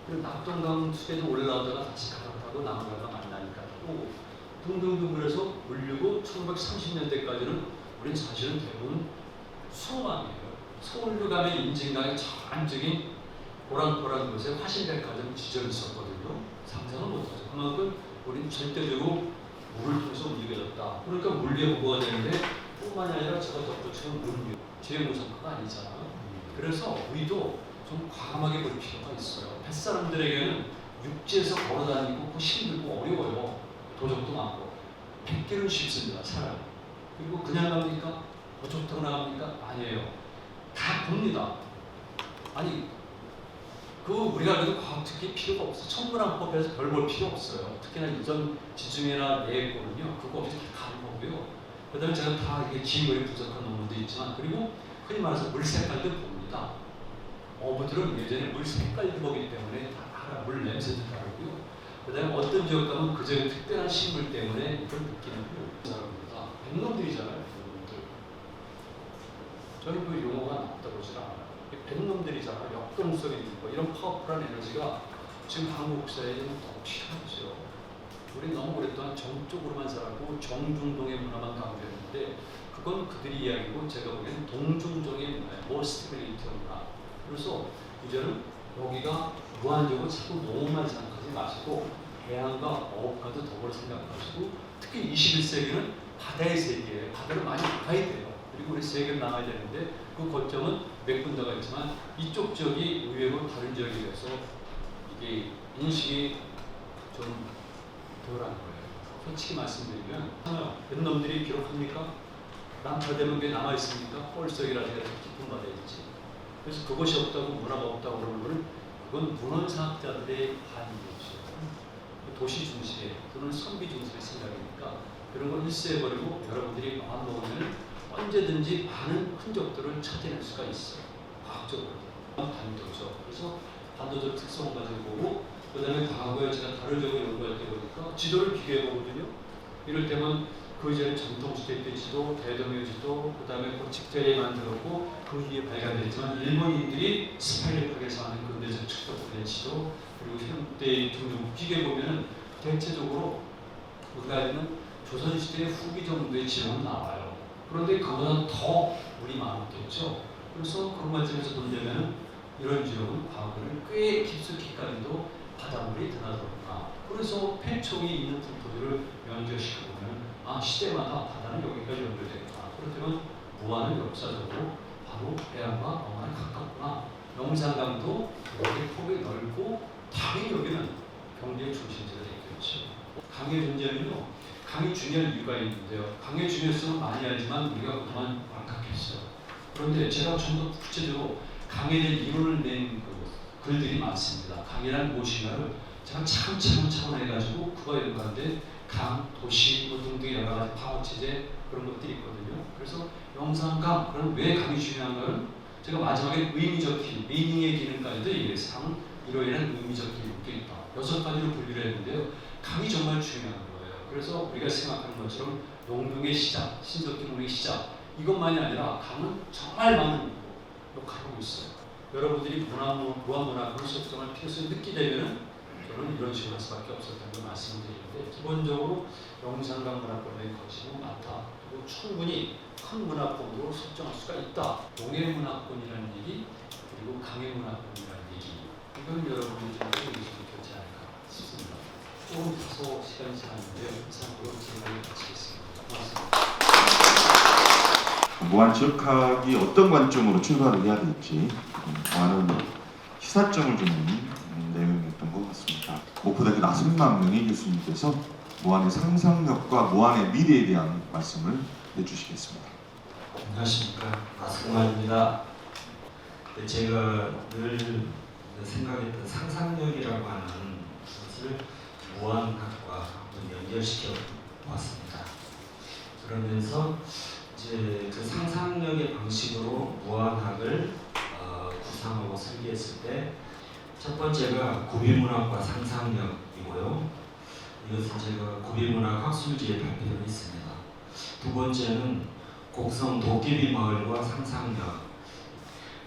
S4: 그리고 낙동강 수계도 올라오다가 다시 갈아타고 남해가 만나니까 오고 등등등 그래서 물류고 1930년대까지는 우리는 사실은 대부분 수로망이에요. 서울로 가면 임진강의 저 안쪽인 고랑포라는 곳에 화신백화점 지점이 있었거든요. 상상을 못하죠. 그만큼 우리는 절대적으로 물을 통해서 움직여졌다. 그러니까 물리의 보고가 되는데 뿐만이 아니라 제가 덧붙이는 물류, 재무성과가 아니잖아요. 그래서 우리도 좀 과감하게 볼 필요가 있어요. 뱃사람들에게는 육지에서 걸어다니고 힘들고 어려워요. 도적도 많고. 100개는 쉽습니다. 차라리. 그리고 그냥 갑니까? 뭐 좋다고 나갑니까? 아니에요. 다 봅니다. 아니 우리가 그래도 과학 특히 필요가 없어. 천문학법에서 별 볼 필요 없어요. 특히나 이전 지중해나 내해권은요. 그거 없이 다 가는 거고요. 그다음에 제가 다 이게 기인거리 분석한 논문도 있지만 그리고 흔히 말해서 물 색깔도 봅니다. 어부들은 예전에 물 색깔도 보기 때문에 다 알아. 물 냄새도 다르고요. 그다음에 어떤 지역 가면 그 지역의 특별한 식물 때문에 그걸 느끼는 사람입니다. 백놈들이잖아요. 백놈들. 저는 그 용어가 나쁘다고질 않아요. 백놈들이잖아요. 역동성이 있고 이런 파워풀한 에너지가 지금 한국 사회에는 더 필요하죠. 우리 너무 오랫동안 정적으로만 살았고 정중동의 문화만 강조했는데 그건 그들이 이야기고 제가 보기에는 동중동의 문화예요. more stability 문화. 그래서 이제는 여기가 무한적으로 자꾸 농업만 생각하지 마시고 해양과 어업과도 더불어 생각하시고 특히 21세기는 바다의 세계예요. 바다를 많이 나가야 돼요. 그리고 우리 세계를 나가야 되는데 그 거점은 몇 군데가 있지만 이쪽 지역이 의외로 다른 지역에 비해서 이게 인식이 좀 덜한 거예요. 솔직히 말씀드리면 뱃놈들이 기록합니까? 남파되면 왜 남아있습니까? 뻘석이라든가 깊은 바다에 있지. 그래서 그것이 없다고 문화가 없다고 그러는 거는 그건 문헌사학자들의 반응이죠. 도시 중심의 또는 선비 중심의 생각이니까 그런 걸 일세해버리고 여러분들이 마음먹으면 언제든지 많은 흔적들을 찾아낼 수가 있어요. 과학적으로. 반도죠. 그래서 반도적 특성을 가지고 보고 그 다음에 과거에 제가 다루적으로 연구할 때 보니까 지도를 비교해 보거든요. 이럴 때면 그 이전에 전통시대 때 지도, 대동여 지도, 그 다음에 고칙대에 만들었고 그 후에 발간됐지만 일본인들이 스파이력하게서 하는 근대적 축적된 지도 그리고 현대의 등등 비교해 보면은 대체적으로 우리가 알는 조선시대 후기 정도의 지형은 나와요. 그런데 그보다 더 우리 많았겠죠. 그래서 그런 관점에서 본다면 이런 지역은 과거를 꽤 깊숙이까지도 바닷물이 드나들었구나. 그래서 폐총이 있는 분포들을 연결시켜보면 시대마다 바다는 여기까지 연결되겠구나. 그렇다면 무안은 역사적으로 바로 해안과 어만에 가깝구나. 영산강도 여기 폭이 넓고 당연히 여기는 경제의 중심지가 되겠죠. 강의 존재는요. 강이 중요한 이유가 있는데요. 강의 중요성은 많이 알지만 우리가 그동안 완악했어요. 그런데 제가 좀 더 구체적으로 강에 대한 이론을 낸 글들이 많습니다. 강이란 무엇인가를 제가 차근차근 해가지고 그거 연관된 강, 도시 뭐 등등 여러 가지 방어 체제 그런 것들이 있거든요. 그래서 영상감, 그럼 왜 강이 중요한가는 제가 마지막에 의미적 기능, 미닝의 기능까지도 얘기했어요. 강은 이로 인한 의미적 기능도 있다. 6가지로 분류를 했는데요. 강이 정말 중요한 거예요. 그래서 우리가 생각하는 것처럼 농경의 시작, 신석기농의 시작 이것만이 아니라 강은 정말 많은 역할을 하고 있어요. 여러분들이 무한문화권을 설정할 필요성을 느끼게 되면 저는 이런 식으로 할 수밖에 없었다는 걸 말씀드리는데 기본적으로 영산강 문화권의 거치는 많다. 그리고 충분히 큰 문화권으로 설정할 수가 있다. 동해 문화권이라는 얘기 그리고 강해 문화권이라는 얘기 이건 여러분들이 좀 의미를 겪지 않을까 싶습니다. 조금 다소 시간이 지났는데요. 이상으로 진행을 마치겠습니다. 고맙습니다.
S1: 무한 지역학이 어떤 관점으로 출발을 해야 될지 많은 시사점을 주는 내용이었던 것 같습니다. 목포대학교 나승만 명예 교수님께서 무한의 상상력과 무한의 미래에 대한 말씀을 해주시겠습니다.
S5: 안녕하십니까, 나승만입니다. 제가 늘 생각했던 상상력이라고 하는 것을 무한학과 한번 연결시켜 봤습니다. 그러면서 이제 그 상상력의 방식으로 무한학을 구상하고 설계했을 때 첫 번째가 구비문학과 상상력이고요. 이것은 제가 구비문학 학술지에 발표를 했습니다. 두 번째는 곡성 도깨비 마을과 상상력.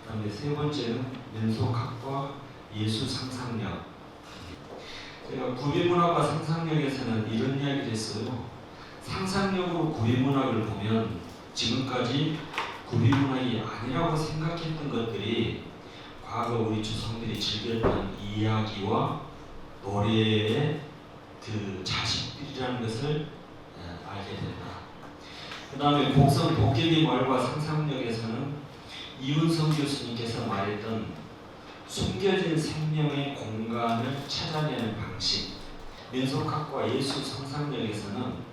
S5: 그다음에 세 번째는 민속학과 예술 상상력. 제가 구비문학과 상상력에서는 이런 이야기를 했어요. 상상력으로 구비문학을 보면 지금까지 구비문학이 아니라고 생각했던 것들이 과거 우리 조상들이 즐겼던 이야기와 노래의 그 자식들이라는 것을 알게 된다. 그 다음에 곡성 도깨비 마을과 상상력에서는 이윤성 교수님께서 말했던 숨겨진 생명의 공간을 찾아내는 방식. 민속학과 예술 상상력에서는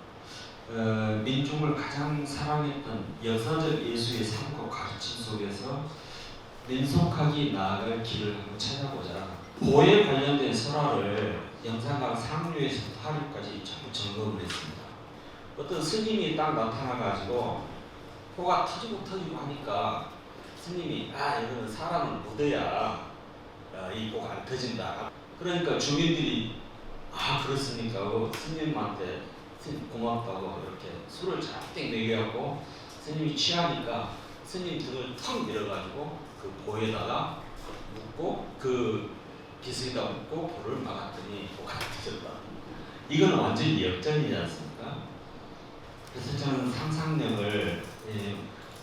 S5: 민중을 가장 사랑했던 역사적 예술의 삶과 가르침 속에서 민속학이 나아갈 길을 한번 찾아보자. 보에 관련된 설화를 영산강 상류에서 하류까지 전부 점검을 했습니다. 어떤 스님이 딱 나타나가지고 코가 터지고 하니까 스님이 이거는 사람은 묻어야 이 코가 안 터진다. 그러니까 주민들이 그렇습니까? 스님한테 스님 고맙다고 이렇게 술을 잔뜩 먹여갖고 스님이 취하니까 스님 등을 턱 밀어가지고 그 보에다가 묶고 그 비스에다 묶고 볼을 막았더니 코가 터졌다. 이건 완전히 역전이지 않습니까? 그래서 저는 상상력을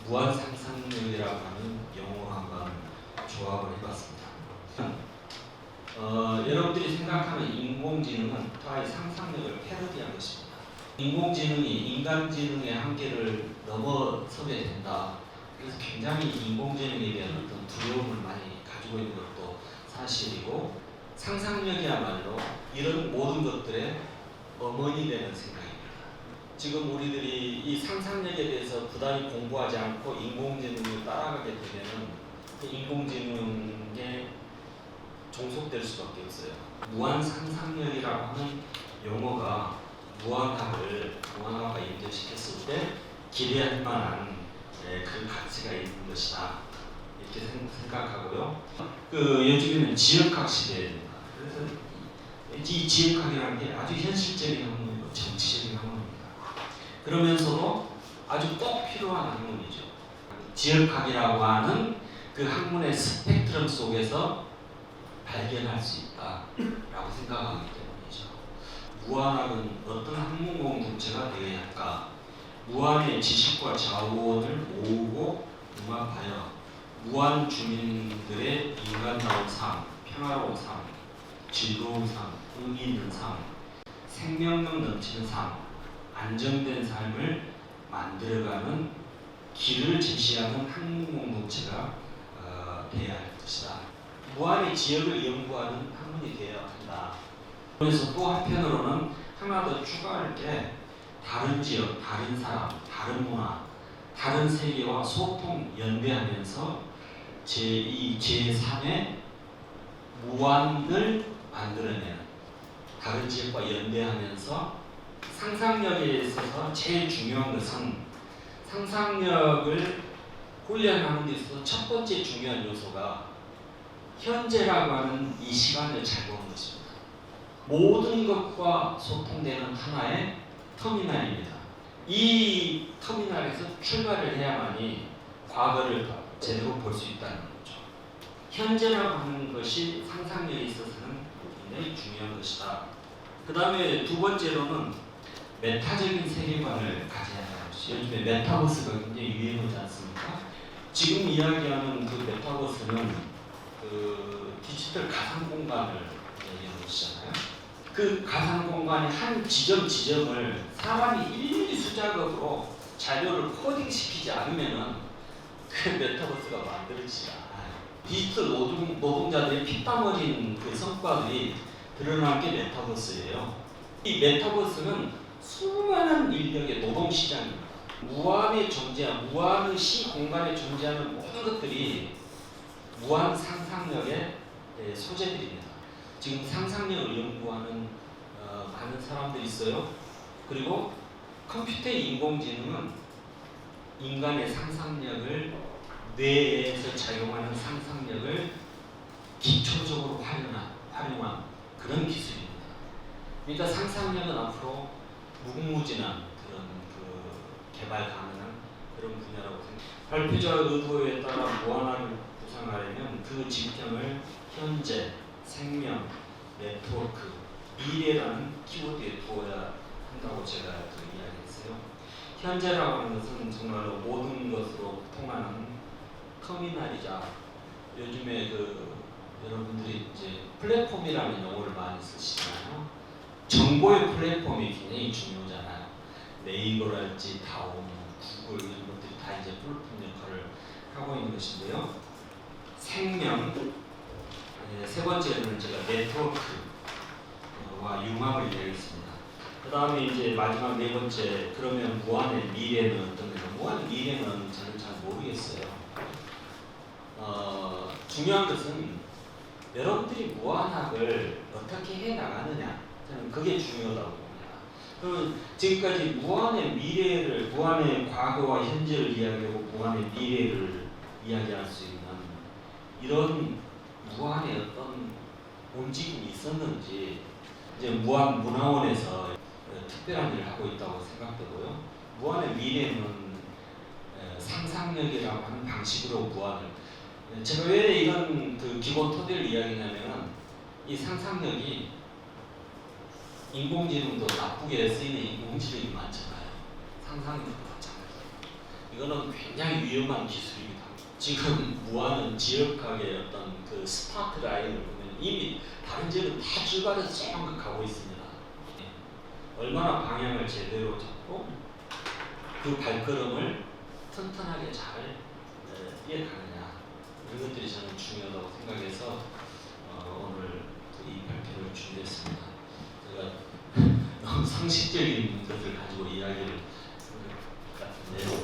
S5: 무한 상상력이라고 하는 용어로 한번 조합을 해봤습니다. 여러분들이 생각하는 인공지능은 다 상상력을 패러디한 것입니다. 인공지능이 인간지능의 한계를 넘어서게 된다. 그래서 굉장히 인공지능에 대한 어떤 두려움을 많이 가지고 있는 것도 사실이고 상상력이야말로 이런 모든 것들의 어머니 되는 생각입니다. 지금 우리들이 이 상상력에 대해서 부단히 공부하지 않고 인공지능을 따라가게 되면은 그 인공지능에 종속될 수밖에 없어요. 무한 상상력이라고 하는 용어가 무한학과 연결시켰을 때 기대할 만한 그 가치가 있는 것이다. 이렇게 생각하고요. 요즘에는 지역학 시대입니다. 그래서 이 지역학이라는 게 아주 현실적인 학문이고 정치적인 학문입니다. 그러면서도 아주 꼭 필요한 학문이죠. 지역학이라고 하는 그 학문의 스펙트럼 속에서 발견할 수 있다라고 생각하기 때문이죠. 무한학은 어떤 학문 공동체가 되어야 할까? 무한의 지식과 자원을 모으고 융합하여 무한 주민들의 인간다운 삶, 평화로운 삶, 즐거운 삶, 의미 있는 삶, 생명력 넘치는 삶, 안정된 삶을 만들어가는 길을 제시하는 학문 공동체가 되어야 할 것이다. 무한의 지역을 연구하는 학문이 되어야 한다. 그래서 또 한편으로는 하나 더 추가할 게 다른 지역, 다른 사람, 다른 문화, 다른 세계와 소통, 연대하면서 제2, 제3의 무한을 만들어내는 다른 지역과 연대하면서 상상력에 있어서 제일 중요한 것은 상상력을 훈련하는 데 있어서 첫 번째 중요한 요소가 현재라고 하는 이 시간을 잘 보는 것입니다. 모든 것과 소통되는 하나의 터미널입니다. 이 터미널에서 출발을 해야만이 과거를 제대로 볼 수 있다는 거죠. 현재라고 하는 것이 상상력에 있어서는 굉장히 중요한 것이다. 그 다음에 두 번째로는 메타적인 세계관을 가져야 하는 것이, 요즘에 메타버스가 굉장히 유행하지 않습니까? 지금 이야기하는 그 메타버스는 그 디지털 가상 공간을 얘기하는 것이잖아요. 그 가상 공간의 한 지점을 사람이 일일이 수작업으로 자료를 코딩시키지 않으면은 그 메타버스가 만들어지지 않아요. 디지털 노동자들의 피땀 흘린 그 성과들이 드러난 게 메타버스예요. 이 메타버스는 수많은 인력의 노동시장입니다. 무한의 존재한, 무한의 시공간에 존재하는 모든 것들이 무한 상상력의 소재들입니다. 지금 상상력을 연구하는 많은 사람들이 있어요. 그리고 컴퓨터의 인공지능은 인간의 상상력을, 뇌에서 작용하는 상상력을 기초적으로 활용한 그런 기술입니다. 그러니까 상상력은 앞으로 무궁무진한 그런 개발 가능한 그런 분야라고 생각합니다. 발표자 의도에 따라 무한하게 구상하려면 그 지평을 현재, 생명, 네트워크, 미래라는 키워드에 두어야 한다고 제가 이야기했어요. 현재라고 하는 것은 정말로 모든 것으로 통하는 터미널이자, 요즘에 여러분들이 이제 플랫폼이라는 용어를 많이 쓰시잖아요. 정보의 플랫폼이 굉장히 중요하잖아요. 네이버랄지 다음, 구글 이런 것들이 다 이제 플랫폼 역할을 하고 있는 것인데요. 생명, 세 번째는 제가 네트워크와 융합을 이야기했습니다. 그 다음에 이제 마지막 네 번째, 그러면 무한의 미래는 어떤 거냐? 무한의 미래는 저는 잘 모르겠어요. 중요한 것은 여러분들이 무한학을 어떻게 해 나가느냐, 저는 그게 중요하다고 봅니다. 그러면 지금까지 무한의 미래를, 무한의 과거와 현재를 이야기하고 무한의 미래를 이야기할 수 있는 이런 무한의 어떤 움직임이 있었는지, 이제 무한문화원에서 특별한 일을 하고 있다고 생각되고요. 무한의 미래는 상상력이라고 하는 방식으로 무한을, 제가 왜 이런 기본 토대를 이야기하냐면, 이 상상력이 인공지능도 나쁘게 쓰이는 인공지능이 많잖아요. 상상력도 마찬가지예요. 이거는 굉장히 위험한 기술입니다. 지금 무한은 지역학의 어떤 그 스타트 라인을 보면 이미 다른 지역은 다 출발해서 쭉 가고 있습니다. 얼마나 방향을 제대로 잡고 그 발걸음을 튼튼하게 잘 이어가느냐, 이런 것들이 저는 중요하다고 생각해서 오늘 이 발표를 준비했습니다. 제가 너무 상식적인 것을 가지고 이야기를 같은데요.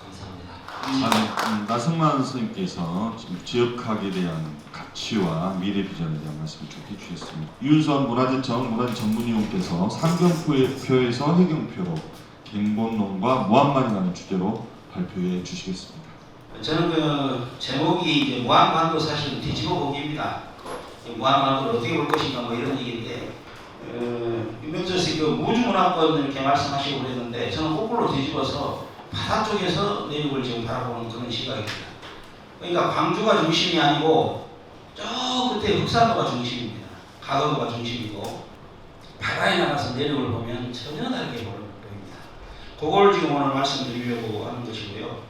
S5: 감사합니다.
S1: 나성만 선생님께서 지금 지역학에 대한 가치와 미래 비전에 대한 말씀을 좀 해주셨습니다. 유윤선 문화재청 문화재전문위원께서 상경표에서 해경표로 갱본론과 무한만이라는 주제로 발표해 주시겠습니다.
S6: 저는 그 제목이 이제 무한반도 사실 뒤집어 보기입니다. 무한반도를 어떻게 볼 것인가 뭐 이런 얘기인데, 유명철 씨 그 우주문화권 이렇게 말씀하시고 그랬는데, 저는 거꾸로 뒤집어서 바다 쪽에서 내륙을 지금 바라보는 그런 시각입니다. 그러니까 광주가 중심이 아니고 저 끝에 흑산도가 중심입니다. 가도도가 중심이고, 바다에 나가서 내륙을 보면 전혀 다르게 보입니다. 그걸 지금 오늘 말씀드리려고 하는 것이고요.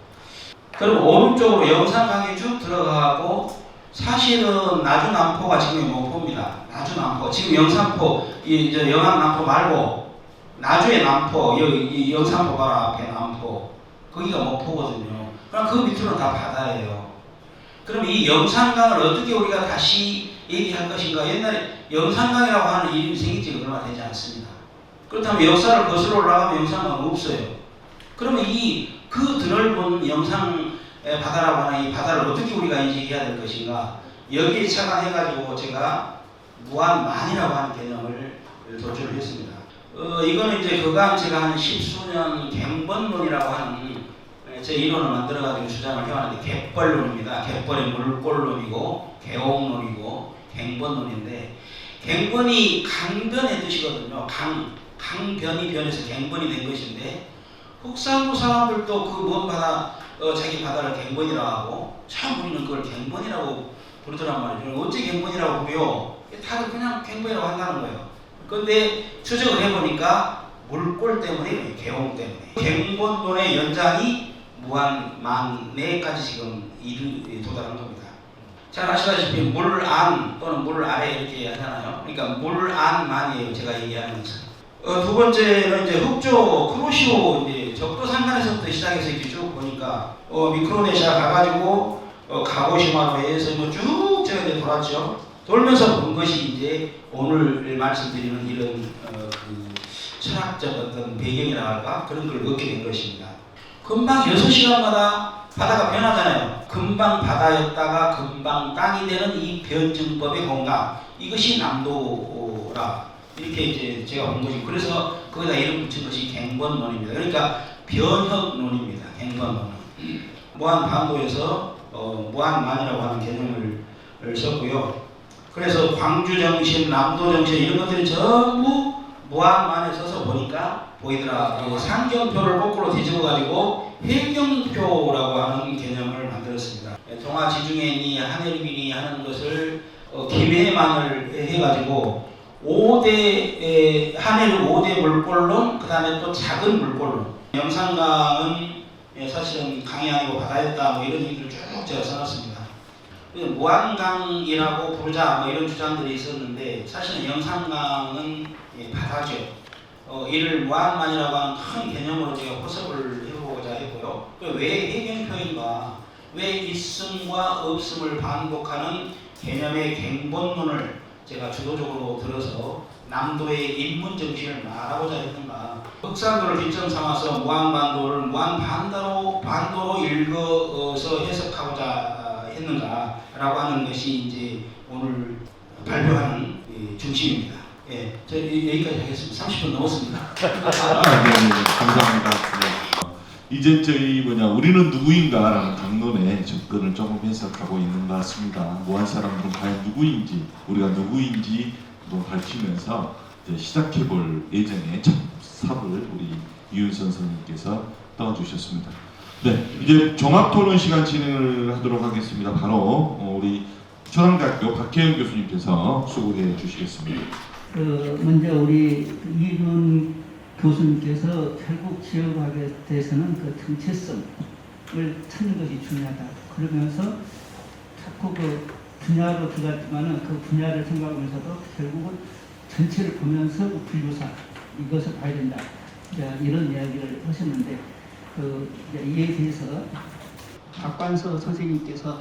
S6: 그리고 오른쪽으로 영산강이 쭉 들어가고, 사실은 나주남포가 지금 목포입니다. 나주남포, 지금 영산포, 저 영암남포 말고 나주의 남포, 이 영산포 바로 앞에 남포, 거기가 목포거든요. 그럼 그 밑으로는 다 바다예요. 그럼 이 영산강을 어떻게 우리가 다시 얘기할 것인가? 옛날에 영산강이라고 하는 이름이 생긴 지가 얼마 되지 않습니다. 그렇다면 역사를 거슬러 올라가면 영산강은 없어요. 그러면 그 드넓은 영상 바다라고 하는 이 바다를 어떻게 우리가 이제 얘기해야 될 것인가? 여기에 착안해가지고 제가 무한만이라고 하는 개념을 도출을 했습니다. 이거는 이제 그간 제가 한 10수년 갱번론이라고 하는 제 이론을 만들어가지고 주장을 해왔는데, 갯벌론입니다. 갯벌의 물골론이고 개옥론이고 갱번론인데, 갱번이 강변의 뜻이거든요. 강변이 변해서 갱번이 된 것인데, 흑산도 사람들도 그 먼 바다, 자기 바다를 갱번이라고 하고, 참 우리는 그걸 갱번이라고 부르더란 말이죠. 어째 갱번이라고 부르요? 다들 그냥 갱번이라고 한다는 거예요. 그런데 추적을 해보니까 물골 때문에, 개홍 때문에. 갱번론의 연장이 무한만내까지 지금 도달한 겁니다. 잘 아시다시피 물 안 또는 물 아래 이렇게 하잖아요. 그러니까 물 안만이에요, 제가 얘기하는 것은. 두 번째는 이제 흑조 크루시오, 이제 적도 상간에서부터 시작해서 이렇게 쭉 보니까 미크로네시아 가가지고 가고시마로 해서 뭐 쭉 제가 이제 돌았죠. 돌면서 본 것이 이제 오늘 말씀드리는 이런 그 철학적 어떤 배경이라 할까, 그런 걸 얻게 된 것입니다. 금방 6시간마다 바다가 변하잖아요. 금방 바다였다가 금방 땅이 되는 이 변증법의 공감, 이것이 남도라, 이렇게 이제 제가 본 것이고, 그래서 거기다 이름 붙인 것이 갱번론입니다. 그러니까 변혁론입니다. 갱번론은 무한반도에서 무한만이라고 하는 개념을 썼고요. 그래서 광주정신, 남도정신 이런 것들이 전부 무한만에 서서 보이더라. 상경표를 거꾸로 뒤집어가지고 해경표라고 하는 개념을 만들었습니다. 동아지중해니 하늘빈이 하는 것을 김해만을 해가지고 5대 하늘을 5대 물골론, 그 다음에 또 작은 물골론. 영산강은 사실은 강이 아니고 바다였다, 뭐 이런 얘기를 쭉 제가 써놨습니다. 무한강이라고 부르자, 뭐 이런 주장들이 있었는데, 사실은 영산강은 바다죠. 이를 무한만이라고 하는 큰 개념으로 제가 호석을 해보고자 했고요. 왜 해경표인가, 왜 있음과 없음을 반복하는 개념의 갱본론을 제가 주도적으로 들어서 남도의 인문정신을 말하고자 했는가, 흑산도를 기점 삼아서 무한반도를 무한반도로 읽어서 해석하고자 했는가라고 하는 것이 이제 오늘 발표하는 중심입니다. 예, 저 여기까지 하겠습니다. 30분 넘었습니다.
S1: 네, 감사합니다. 네. 이제 저희 우리는 누구인가라는 강론의 접근을 조금 해석하고 있는 것 같습니다. 무한 사람들은 과연 누구인지, 우리가 누구인지 밝히면서 이제 시작해볼 예정의 첫 삽을 우리 이윤선 선생님께서 떠주셨습니다. 네, 이제 종합토론 시간 진행을 하도록 하겠습니다. 바로 우리 초당대학교 박혜영 교수님께서 수고해 주시겠습니다.
S7: 먼저 우리 이준 교수님께서 결국 지역학에 대해서는 그 정체성을 찾는 것이 중요하다. 그러면서 자꾸 그 분야로 들어갔지만은 그 분야를 생각하면서도 결국은 전체를 보면서 분류사 이것을 봐야 된다. 이런 이야기를 하셨는데 이에 대해서 박관서 선생님께서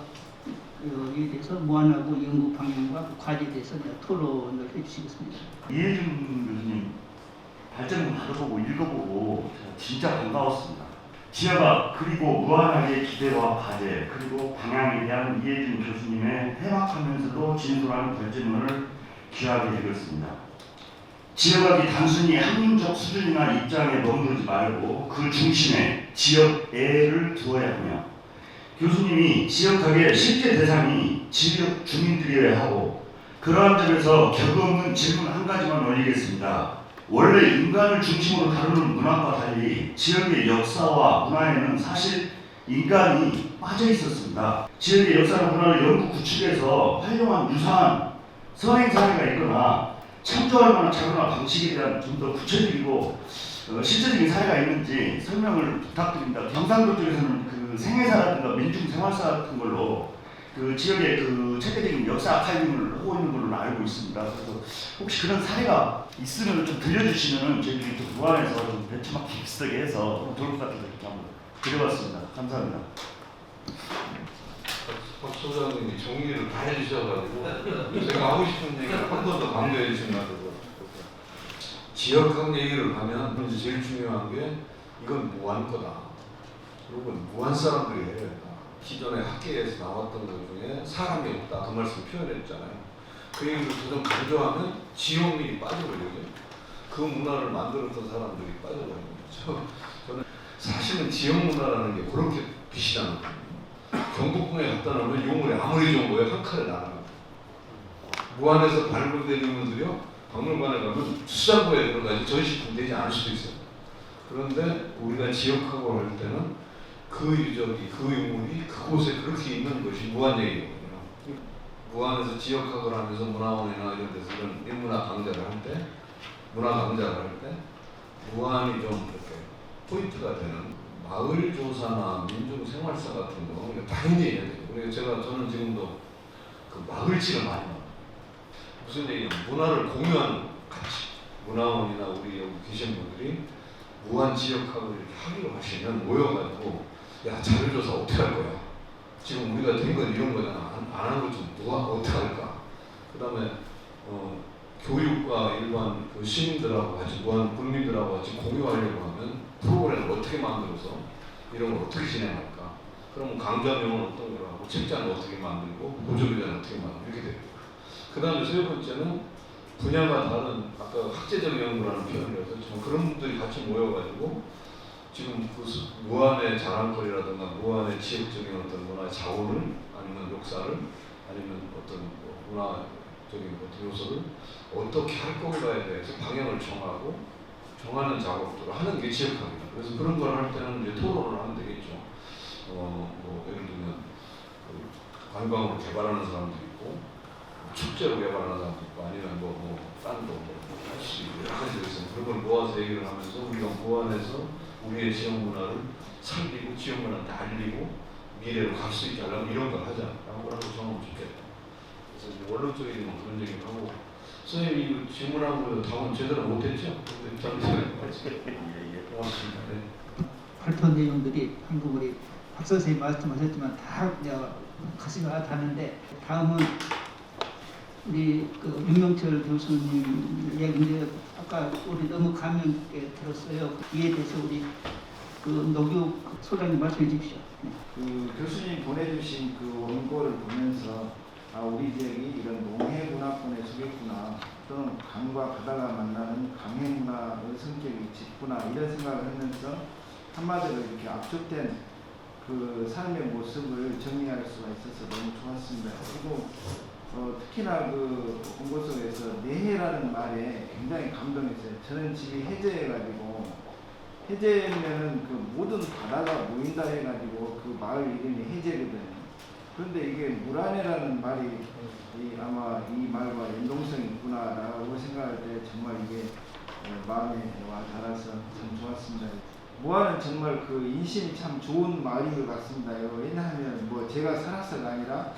S7: 이에 대해서 무한하고 연구 방향과 과제에 대해서 토론을 해주시겠습니다.
S8: 이해준 교수님 발전문 받아보고 읽어보고 진짜 반가웠습니다. 지역학 그리고 무한하게 기대와 과제 그리고 방향에 대한 이해준 교수님의 해박하면서도 진솔한 발전문을 귀하게 읽었습니다. 지역학이 단순히 학문적 수준이나 입장에 머무르지 말고 그 중심에 지역애를 두어야 하며, 교수님이 지역학의 실제 대상이 지역 주민들이어야 하고, 그러한 점에서 격이 없는 질문 한 가지만 올리겠습니다. 원래 인간을 중심으로 다루는 문학과 달리 지역의 역사와 문화에는 사실 인간이 빠져 있었습니다. 지역의 역사나 문화를 연구 구축해서 활용한 유사한 선행 사례가 있거나 참조할 만한 자료나 방식에 대한 좀 더 구체적이고 실제적인 사례가 있는지 설명을 부탁드립니다. 경상도 쪽에서는 그 생애사라든가 민중생활사 같은 걸로 그 지역의 그 체계적인 역사 아카이빙을 하고 있는 걸로 알고 있습니다. 그래서 혹시 그런 사례가 있으면 좀 들려주시면 저희들이 좀 무안해서 좀 배치막 비슷하게 해서 좋을 것 같아서 이렇게 한번 드려봤습니다. 감사합니다.
S3: 박 소장님이 정리를 다 해주셔가지고 제가 하고 싶은 얘기를 한 번 더 강조해 주시면 되고, 지역학 얘기를 하면 이제 제일 중요한 게 이건 무한 거다. 그리고 무한 사람들이 해야 된다. 기존에 학계에서 나왔던 것 중에 사람이 없다 그 말씀 표현했잖아요. 그 얘기를 더 강조하면 지역민이 빠져버리거든요. 그 문화를 만들었던 사람들이 빠져버립니다. 저는 사실은 지역 문화라는 게 그렇게 빛이 나는 거예요. 경복궁에 갔다 오면 유물이 아무리 좋은 거예요. 한 칼에 나눠. 무안에서 발굴된 유물들이요. 박물관에 가면 수장고에 들어가지 전시품 되지 않을 수도 있어요. 그런데 우리가 지역학을 할 때는 그 유적이, 그 유물이 그곳에 그렇게 있는 것이 무안얘기거든요. 무안에서 지역학을 하면서 문화원이나 이런 데서 이런 인문학 강좌를 할 때, 문화 강좌를 할 때 무안이 좀 이렇게 포인트가 되는 마을 조사나 민족 생활사 같은 거 당연히 해야 돼요. 그래서 저는 지금도 그 마을지를 많이 합니다. 무슨 얘기냐면 문화를 공유하는 가치. 문화원이나 우리 여기 계신 분들이 무안 지역학을 이렇게 하기로 하시면 모여가지고 야 자료조사 어떻게 할 거야? 지금 우리가 된 건 이런 거잖아. 안 하는 것 좀 누가 어떻게 할까? 그 다음에 교육과 일반 그 시민들하고 같이 무한 국민들하고 같이 공유하려고 하면 프로그램을 어떻게 만들어서 이런 걸 어떻게 진행할까? 그러면 강좌명은 어떤 걸 하고 책자는 어떻게 만들고 보조교재는 어떻게 만들고 이렇게 되고 그 다음에 세 번째는 분야가 다른 아까 학제적 연구라는 표현이라서 그런 분들이 같이 모여가지고 지금 그 무안의 자랑거리라든가 무안의 지역적인 어떤 문화 자원을 아니면 역사를 아니면 어떤 문화적인 어떤 요소를 어떻게 할 건가에 대해서 방향을 정하는 작업들을 하는 게 지역학입니다. 그래서 그런 걸 할 때는 이제 토론을 하면 되겠죠. 뭐 예를 들면 관광으로 개발하는 사람도 있고 축제로 개발하는 사람도 있고 아니면 딴거 할 수 있고 여러 가지가 있어요. 그런 걸 모아서 얘기를 하면서 우리가 무안에서 우리의 지역 문화를 살리고 지역 문화를 알리고 미래로 갈 수 있게 하려면 이런 걸 하자라고 정하면 좋겠다. 그래서 이제 원론적인 그런 얘기를 하고 선생님이 질문한 거 답은 제대로 못했죠? 고맙습니다. 네.
S7: 발표 내용들이 방금 우리 박 선생님 말씀하셨지만 다 가시가 다는데 다음은 우리 그 윤명철 교수님 얘기인데 아까 우리 너무 감명 깊게 들었어요. 이에 대해서 우리 그 노교육 소장님 말씀해 주십시오. 네.
S9: 그 교수님 보내주신 그 원고를 보면서 우리 지역이 이런 농해 문화권에 속했구나 또는 강과 바다가 만나는 강해 문화의 성격이 짙구나 이런 생각을 하면서 한마디로 이렇게 압축된 그 삶의 모습을 정리할 수가 있어서 너무 좋았습니다. 그리고 특히나 그 원고 속에서 내해라는 말에 굉장히 감동했어요. 저는 집이 해제해가지고 해제면은 그 모든 바다가 모인다 해가지고 그 마을 이름이 해제거든요. 그런데 이게 무안이라는 말이 아마 이 말과 연동성이 있구나라고 생각할 때 정말 이게 마음에 와 닿아서 참 좋았습니다. 무안은 정말 그 인심이 참 좋은 마을인 것 같습니다. 왜냐하면 뭐 제가 살아서가 아니라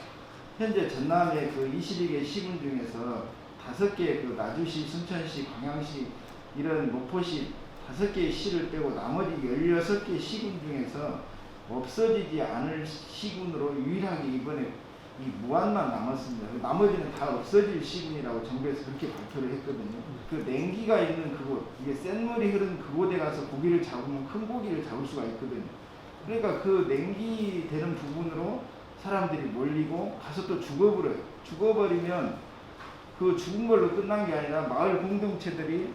S9: 현재 전남의 그 22개 시군 중에서 5개 그 나주시, 순천시, 광양시 이런 목포시 5개의 시를 빼고 나머지 16개 시군 중에서 없어지지 않을 시군으로 유일하게 이번에 이 무안만 남았습니다. 나머지는 다 없어질 시군이라고 정부에서 그렇게 발표를 했거든요. 그 냉기가 있는 그곳, 이게 센 물이 흐르는 그곳에 가서 고기를 잡으면 큰 고기를 잡을 수가 있거든요. 그러니까 그 냉기되는 부분으로 사람들이 몰리고 가서 또 죽어버려요. 죽어버리면 그 죽은 걸로 끝난 게 아니라 마을 공동체들이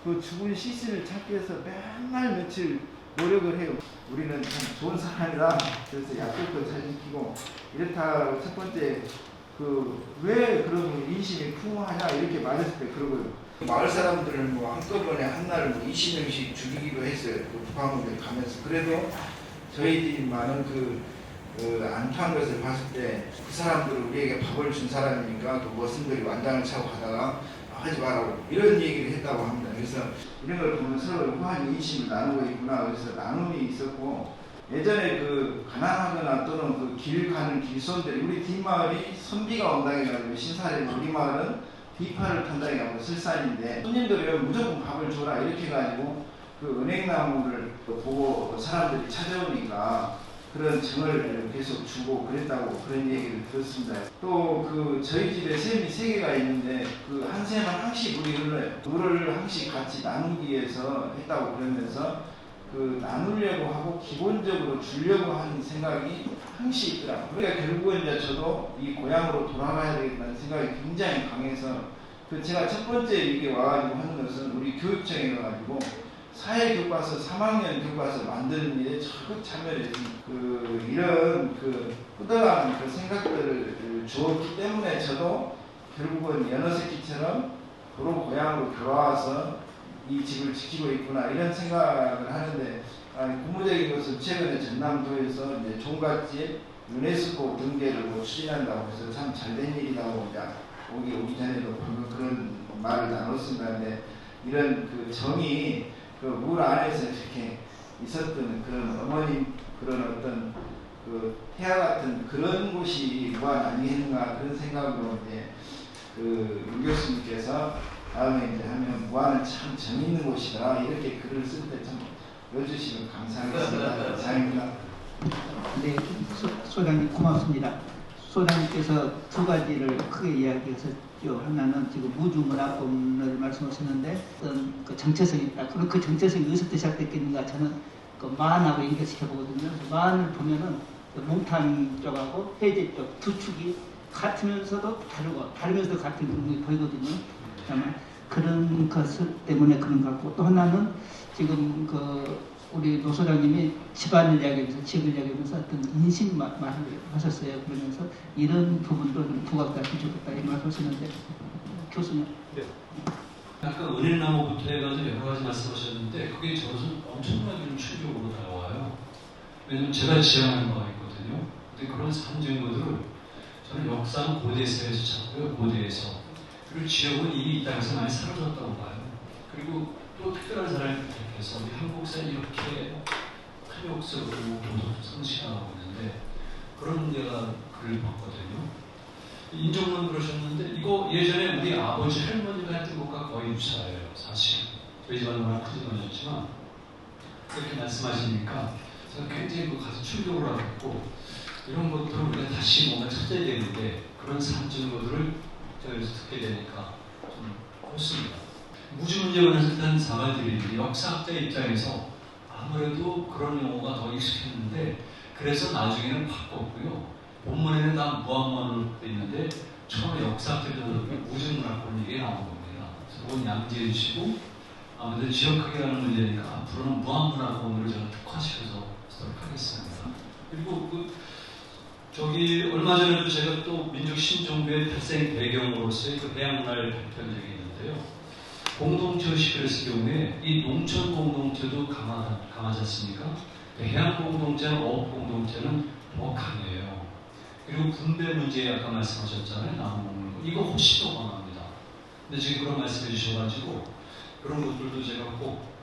S9: 그 죽은 시신을 찾기 위해서 맨날 며칠 노력을 해요. 우리는 참 좋은 사람이다. 그래서 약속도 잘 지키고 이렇다. 첫 번째 왜 그런 인심이 풍부하냐 이렇게 말했을 때 그러고요. 마을 사람들을 뭐 한꺼번에 한날 20명씩 죽이기도 했어요. 그 북한군에 가면서. 그래도 저희들이 많은 안토한 것을 봤을 때 그 사람들 우리에게 밥을 준 사람이니까 그 머슴들이 완장을 차고 가다가 하지 말라고 이런 얘기를 했다고 합니다. 그래서 이런 걸 보면 서로 후한 인심을 나누고 있구나. 그래서 나눔이 있었고 예전에 그 가난하거나 또는 그 길 가는 길손들이 우리 뒷마을이 선비가 온다 해가지고 신사를 우리 마을은 뒷파를 탄다 해가지고 설산인데 손님들이 무조건 밥을 줘라 이렇게 해가지고 그 은행나무를 보고 사람들이 찾아오니까 그런 정을 계속 주고 그랬다고 그런 얘기를 들었습니다. 또 저희 집에 샘이 3개가 있는데 그 한 샘은 항시 물이 흘러요. 물을 항시 같이 나누기 위해서 했다고 그러면서 그 나누려고 하고 기본적으로 주려고 하는 생각이 항시 있더라고요. 그러니까 결국은 이제 저도 이 고향으로 돌아가야 되겠다는 생각이 굉장히 강해서 그 제가 첫 번째 이게 와가지고 하는 것은 우리 교육청에 가가지고 사회교과서 3학년 교과서 만드는 일에 적극 참여를 했습니다. 그 이런 그 뻗어가는 그 생각들을 주었기 때문에 저도 결국은 연어새끼처럼 도로 고향으로 돌아와서 이 집을 지키고 있구나 이런 생각을 하는데 고무적인 것은 최근에 전남도에서 이제 종갓집 유네스코 등재를 추진한다고 해서 참 잘된 일이라고 오기 전에도 방금 그런 말을 나눴습니다. 근데 이런 그 정이 그 물 안에서 이렇게 있었던 그런 어머님 그런 어떤 그 태아 같은 그런 곳이 무한 아니겠는가 그런 생각으로 이제 그 유 교수님께서 다음에 이제 하면 무한은 참 정있는 곳이다 이렇게 글을 쓸 때 참 넣어주시면 감사하겠습니다. 감사합니다.
S7: 네, 소장님 고맙습니다. 소장님께서 두 가지를 크게 이야기하셨죠. 하나는 지금 무주문화권을 말씀하셨는데 어떤 그 정체성이 있다. 그럼 그 정체성이 어디서부터 시작됐겠는가? 저는 그 마안하고 연결시켜 보거든요. 마안을 보면은 그 몽탄 쪽하고 해제 쪽 두 축이 같으면서도 다르면서도 같은 그런 게 보이거든요. 아마 그런 것을 때문에 그런 것 같고 또 하나는 지금 그 우리 노 소장님이 집안을 이야기하면서 지역을 이야기하면서 어떤 인식 말을 하셨어요. 그러면서 이런 부분도 좀 부각됐으면 좋겠다 이 말씀하셨는데 교수님.
S4: 네. 아까 은행나무부터 해가지고 여러 가지 말씀하셨는데 그게 저는 엄청나게 좀 충격으로 다가와요. 왜냐면 제가 지향하는 바가 있거든요. 근데 그런 상징들을 저는 역사는 고대에서 찾고요. 고대에서. 그리고 지역은 이미 이 땅에서 많이 사라졌다고 봐요. 그리고 또 특별한 사람을 택해서 우리 한국사에 이렇게 큰 역사로 도덕 성취하고 있는데 그런 데가 글을 봤거든요. 인종론 그러셨는데 이거 예전에 우리 아버지 할머니가 했던 것과 거의 유사해요. 사실 저희 집안 워낙 크진 않았지만 그렇게 말씀하시니까 제가 굉장히 그 가서 충격을 하고 이런 것들을 우리가 다시 뭔가 찾아야 되는데 그런 상징들을 제가 여기서 듣게 되니까 좀 좋습니다. 무주문제 관해서 일단 사말들이 역사학자 입장에서 아무래도 그런 용어가 더 익숙했는데 그래서 나중에는 바꿨고요. 본문에는 다 무한문으로 돼 있는데 처음에 역사학자들도 무주문학권 얘기가 나온 겁니다. 그래서 그건 양지해 주시고 아무래도 지역학이라는 문제니까 앞으로는 무한문학권으로 저는 특화시켜서 쓰도록 하겠습니다. 그리고 저기 얼마 전에도 제가 또 민족신정부의 발생 배경으로서의 그 해양문화를 발표한 적이 있는데요. 공동체 의식을 했을 경우에 이 농촌 공동체도 강하지 않습니까? 해양 공동체는 어업 공동체는 더 강해요. 그리고 분배 문제 아까 말씀하셨잖아요. 나무 먹는 거. 이거 훨씬 더 강합니다. 근데 지금 그런 말씀해 주셔가지고 그런 것들도 제가 꼭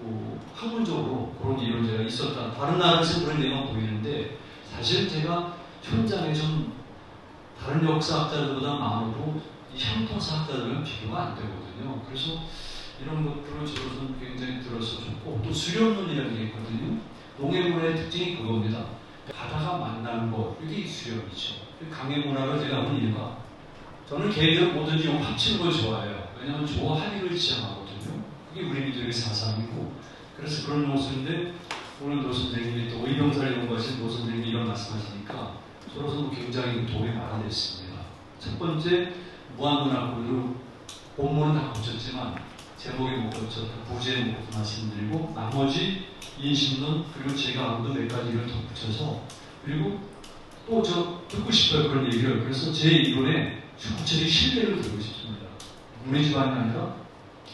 S4: 학문적으로 그런 이론제가 있었다. 다른 나라에서 그런 내용은 보이는데 사실 제가 현장에 좀 다른 역사학자들보다 많아도 이 향토사학자들은 비교가 안 되거든요. 그래서 이런 것들을 저로서는 굉장히 들어서 좋고 또 수렴론이라는 게 있거든요. 농해문화의 특징이 그겁니다. 바다가 만나는 것, 이게 수렴이죠. 강해문화로 제가 하는 이유가 저는 개인적으로 뭐든지 합치는 걸 좋아해요. 왜냐하면 조화합의를 지향하거든요. 그게 우리 민족의 사상이고 그래서 그런 모습인데 오늘 노 선생님이 또 의병사를 연구하신 노 선생님이 이런 말씀하시니까 저로서는 굉장히 도움이 많이 됐습니다. 첫 번째 무한문화권으로 본문은 다 고쳤지만 제목이 못 고쳤다, 부제에 못 말씀드리고 나머지 인신론 그리고 제가 아무도 몇 가지를 덧붙여서 그리고 또 저 듣고 싶어요 그런 얘기를. 그래서 제 이론에 전체적인 신뢰를 들고 싶습니다. 우리 집안이 아니라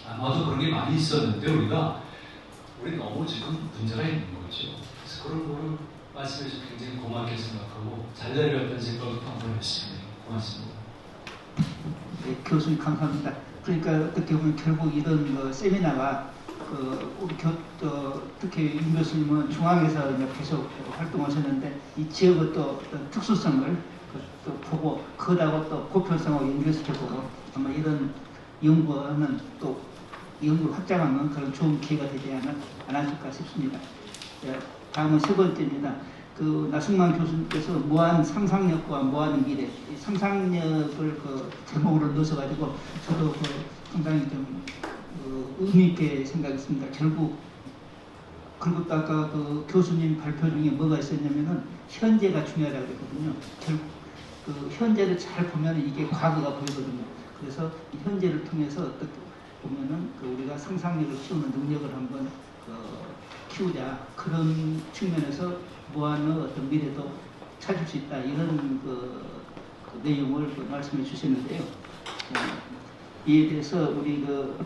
S4: 아마도 그런 게 많이 있었는데 우리 너무 지금 문제가 있는 거죠. 그래서 그런 거를 말씀해 주셔서 굉장히 고맙게 생각하고 잘 내려갔다는 생각을 한번 했습니다. 고맙습니다.
S7: 네, 교수님 감사합니다. 그러니까 어떻게 보면 결국 이런 세미나가 우리 특히 윤 교수님은 중앙에서 이제 계속 활동하셨는데 이 지역의 또 어떤 특수성을 또 보고 그하고 또 보편성하고 연결시켜보고 아마 이런 연구는 또 연구를 확장하는 그런 좋은 기회가 되지 않았을까 싶습니다. 네, 다음은 세 번째입니다. 나승만 교수님께서 무한 상상력과 무한 미래, 이 상상력을 제목으로 넣으셔가지고 저도 상당히 좀 의미 있게 생각했습니다. 결국 그리고 또 아까 그 교수님 발표 중에 뭐가 있었냐면은 현재가 중요하다고 그랬거든요. 그 현재를 잘 보면 이게 과거가 보이거든요. 그래서 이 현재를 통해서 어떻게 보면은 그 우리가 상상력을 키우는 능력을 한번 키우자, 그런 측면에서 무한의 어떤 미래도 찾을 수 있다, 이런 그 내용을 말씀해 주셨는데요. 이에 대해서 우리 그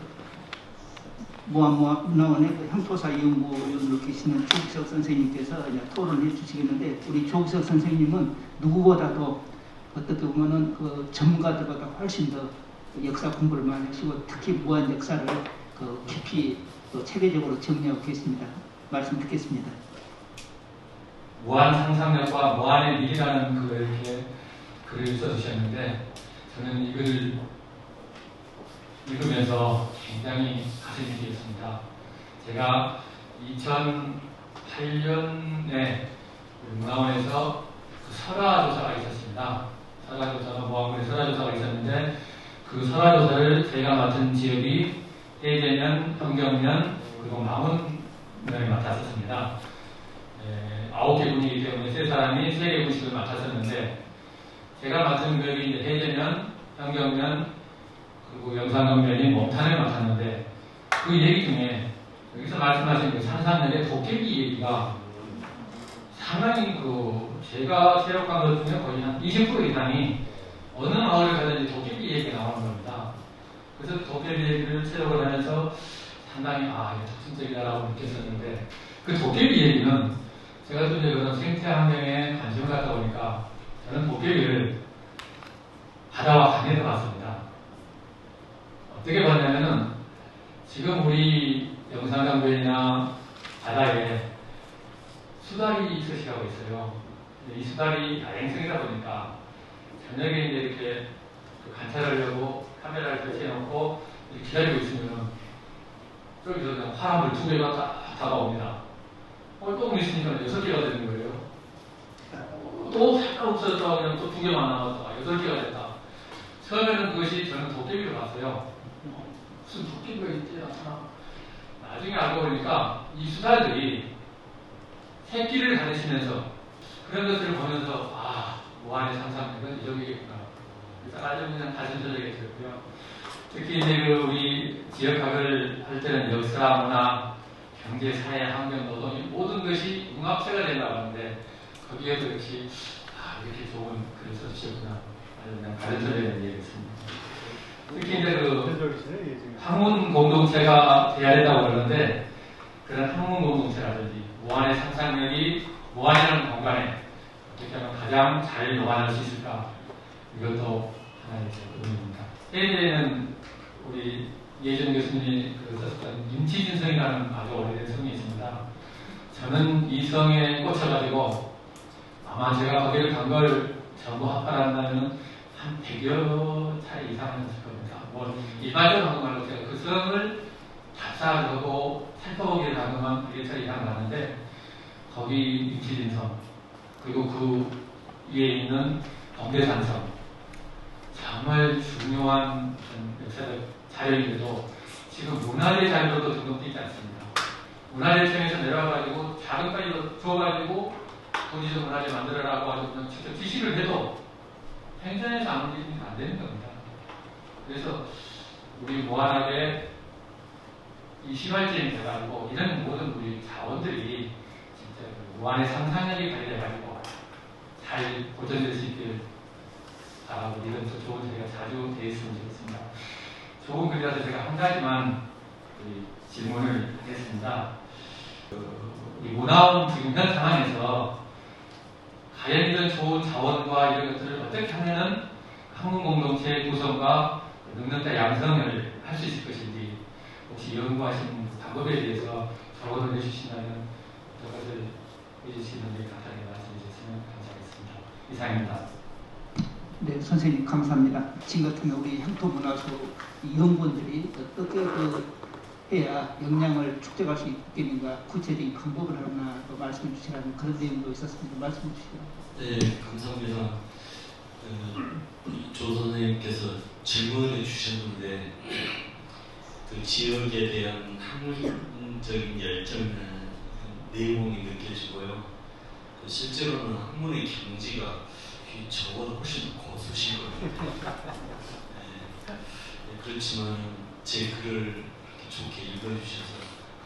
S7: 무한문화원의 그 향토사 연구위원으로 계시는 조기석 선생님께서 이제 토론해 주시겠는데, 우리 조기석 선생님은 누구보다도 어떻게 보면은 그 전문가들보다 훨씬 더 역사 공부를 많이 하시고, 특히 무한 역사를 그 깊이 또 체계적으로 정리하고 계십니다. 말씀 듣겠습니다.
S10: 무한 상상력과 무한의 미래라는 그 이렇게 글을 써주셨는데, 저는 이걸 읽으면서 굉장히 가슴이 뛰었습니다. 제가 2008년에 문화원에서 그 설화조사가 있었습니다. 설화조사가 무한군의 설화조사가 있었는데, 그 설화조사를 제가 맡은 지역이 해제면, 평경면, 그리고 망원면을 맡았었습니다. 9개 군이기 때문에 3사람이 3개 군씩을 맡았었는데, 제가 맡은 구역이 이제 해제면, 평경면, 그리고 영산면이 몽탄을 맡았는데, 그 얘기 중에 여기서 말씀하신 그 상상력의 도깨비 얘기가 상당히 제가 체력한 것 중에 거의 한 20% 이상이 어느 마을을 가든지 도깨비 얘기가 나오는 겁니다. 그래서 도깨비 얘기를 체력을 하면서 상당히 이게 특징적이다라고 느꼈었는데, 그 도깨비 얘기는 제가 또 이제 그런 생태 환경에 관심을 갖다 보니까 저는 도깨비를 바다와 강에서 봤습니다. 어떻게 봤냐면은, 지금 우리 영산강변이나 바다에 수달이 서식하고 있어요. 이 수달이 야행성이다 보니까 저녁에 이제 이렇게 관찰하려고 카메라를 설치해놓고 이렇게 기다리고 있으면 저기서 그냥 화합을 2개가 딱 다가옵니다. 조금 있으니까 6개가 되는 거예요. 또 살짝 없어졌다가 그냥 또 2개만 남았다가 8개가 됐다. 처음에는 그것이 저는 도깨비로 봤어요. 무슨 도깨비가 있지 않나. 나중에 알고 보니까 이 수달들이 새끼를 가르치면서 그런 것들을 보면서 무한의 상상력은 이적이겠구나. 그래서 아주 그냥 가슴설레게 들었고요. 특히 이제 우리 지역학을 할 때는 역사, 문화, 경제, 사회, 환경, 노동, 이 모든 것이 융합체가 된다고 하는데, 거기에도 역시 이렇게 좋은 글을 써주셨구나. 아주 그냥 가슴설레는 얘기였습니다. 특히 이제 학문 공동체가 돼야 된다고 그러는데, 그런 학문 공동체라든지 무한의 상상력이 무한이라는 공간에 어떻게 하면 가장 잘 녹아날 수 있을까, 이것도 하나의 의미입니다. 해외에는 우리 예전 교수님이 썼던 임치진성이라는 아주 오래된 성이 있습니다. 저는 이 성에 꽂혀가지고 아마 제가 거기를 간 걸 전부 합산한다면 한 100여 차례 이상은 했을 겁니다. 일반적으로 한 거 말고 제가 그 성을 답사하고 살펴보기를 한 것만 100여 차례 이상 갔는데, 거기 임치진성, 그리고 그 위에 있는 동대산성, 정말 중요한 역사적 자료인데도 지금 문화재 자료도 등록되어 있지 않습니다. 문화재청에서 내려와가지고 자금까지 줘가지고 도지적 문화재 만들어라고 하고 그냥 직접 지시를 해도 행정에서 안 움직이면 안 되는 겁니다. 그래서 우리 무한하게 이 시발점이 돼가지고 이런 모든 우리 자원들이 진짜 무한의 상상력이 발휘돼가지고 잘 보존될 수 있길 바라고, 이런 좋은 저희가 자주 되었으면 좋겠습니다. 좋은 글이라서 제가 한 가지만 질문을 하겠습니다. 우리 문화원 지금 현 상황에서 과연 이런 좋은 자원과 이런 것들을 어떻게 하면은 학문 공동체의 구성과 능력자 양성을 할 수 있을 것인지, 혹시 연구하신 방법에 대해서 조언을 해주신다면 어떤 것을 해주시는지 간단하게 말씀해 주셨으면 감사하겠습니다. 이상입니다.
S7: 네, 선생님 감사합니다. 지금 같은 경우 우리 향토문화소 연구원들이 어떻게 해야 역량을 축적할 수 있겠는가, 구체적인 방법을 하나 말씀해 주시라는 그런 내용도 있었습니다. 말씀해 주시죠.
S5: 네, 감사합니다. 조 선생님께서 질문을 해주셨는데, 그 지역에 대한 학문적인 열정을 내공이 느껴지고요. 실제로는 학문의 경지가 저보다 훨씬 더 고수신 거예요. 그렇지만 제 글을 이렇게 좋게 읽어주셔서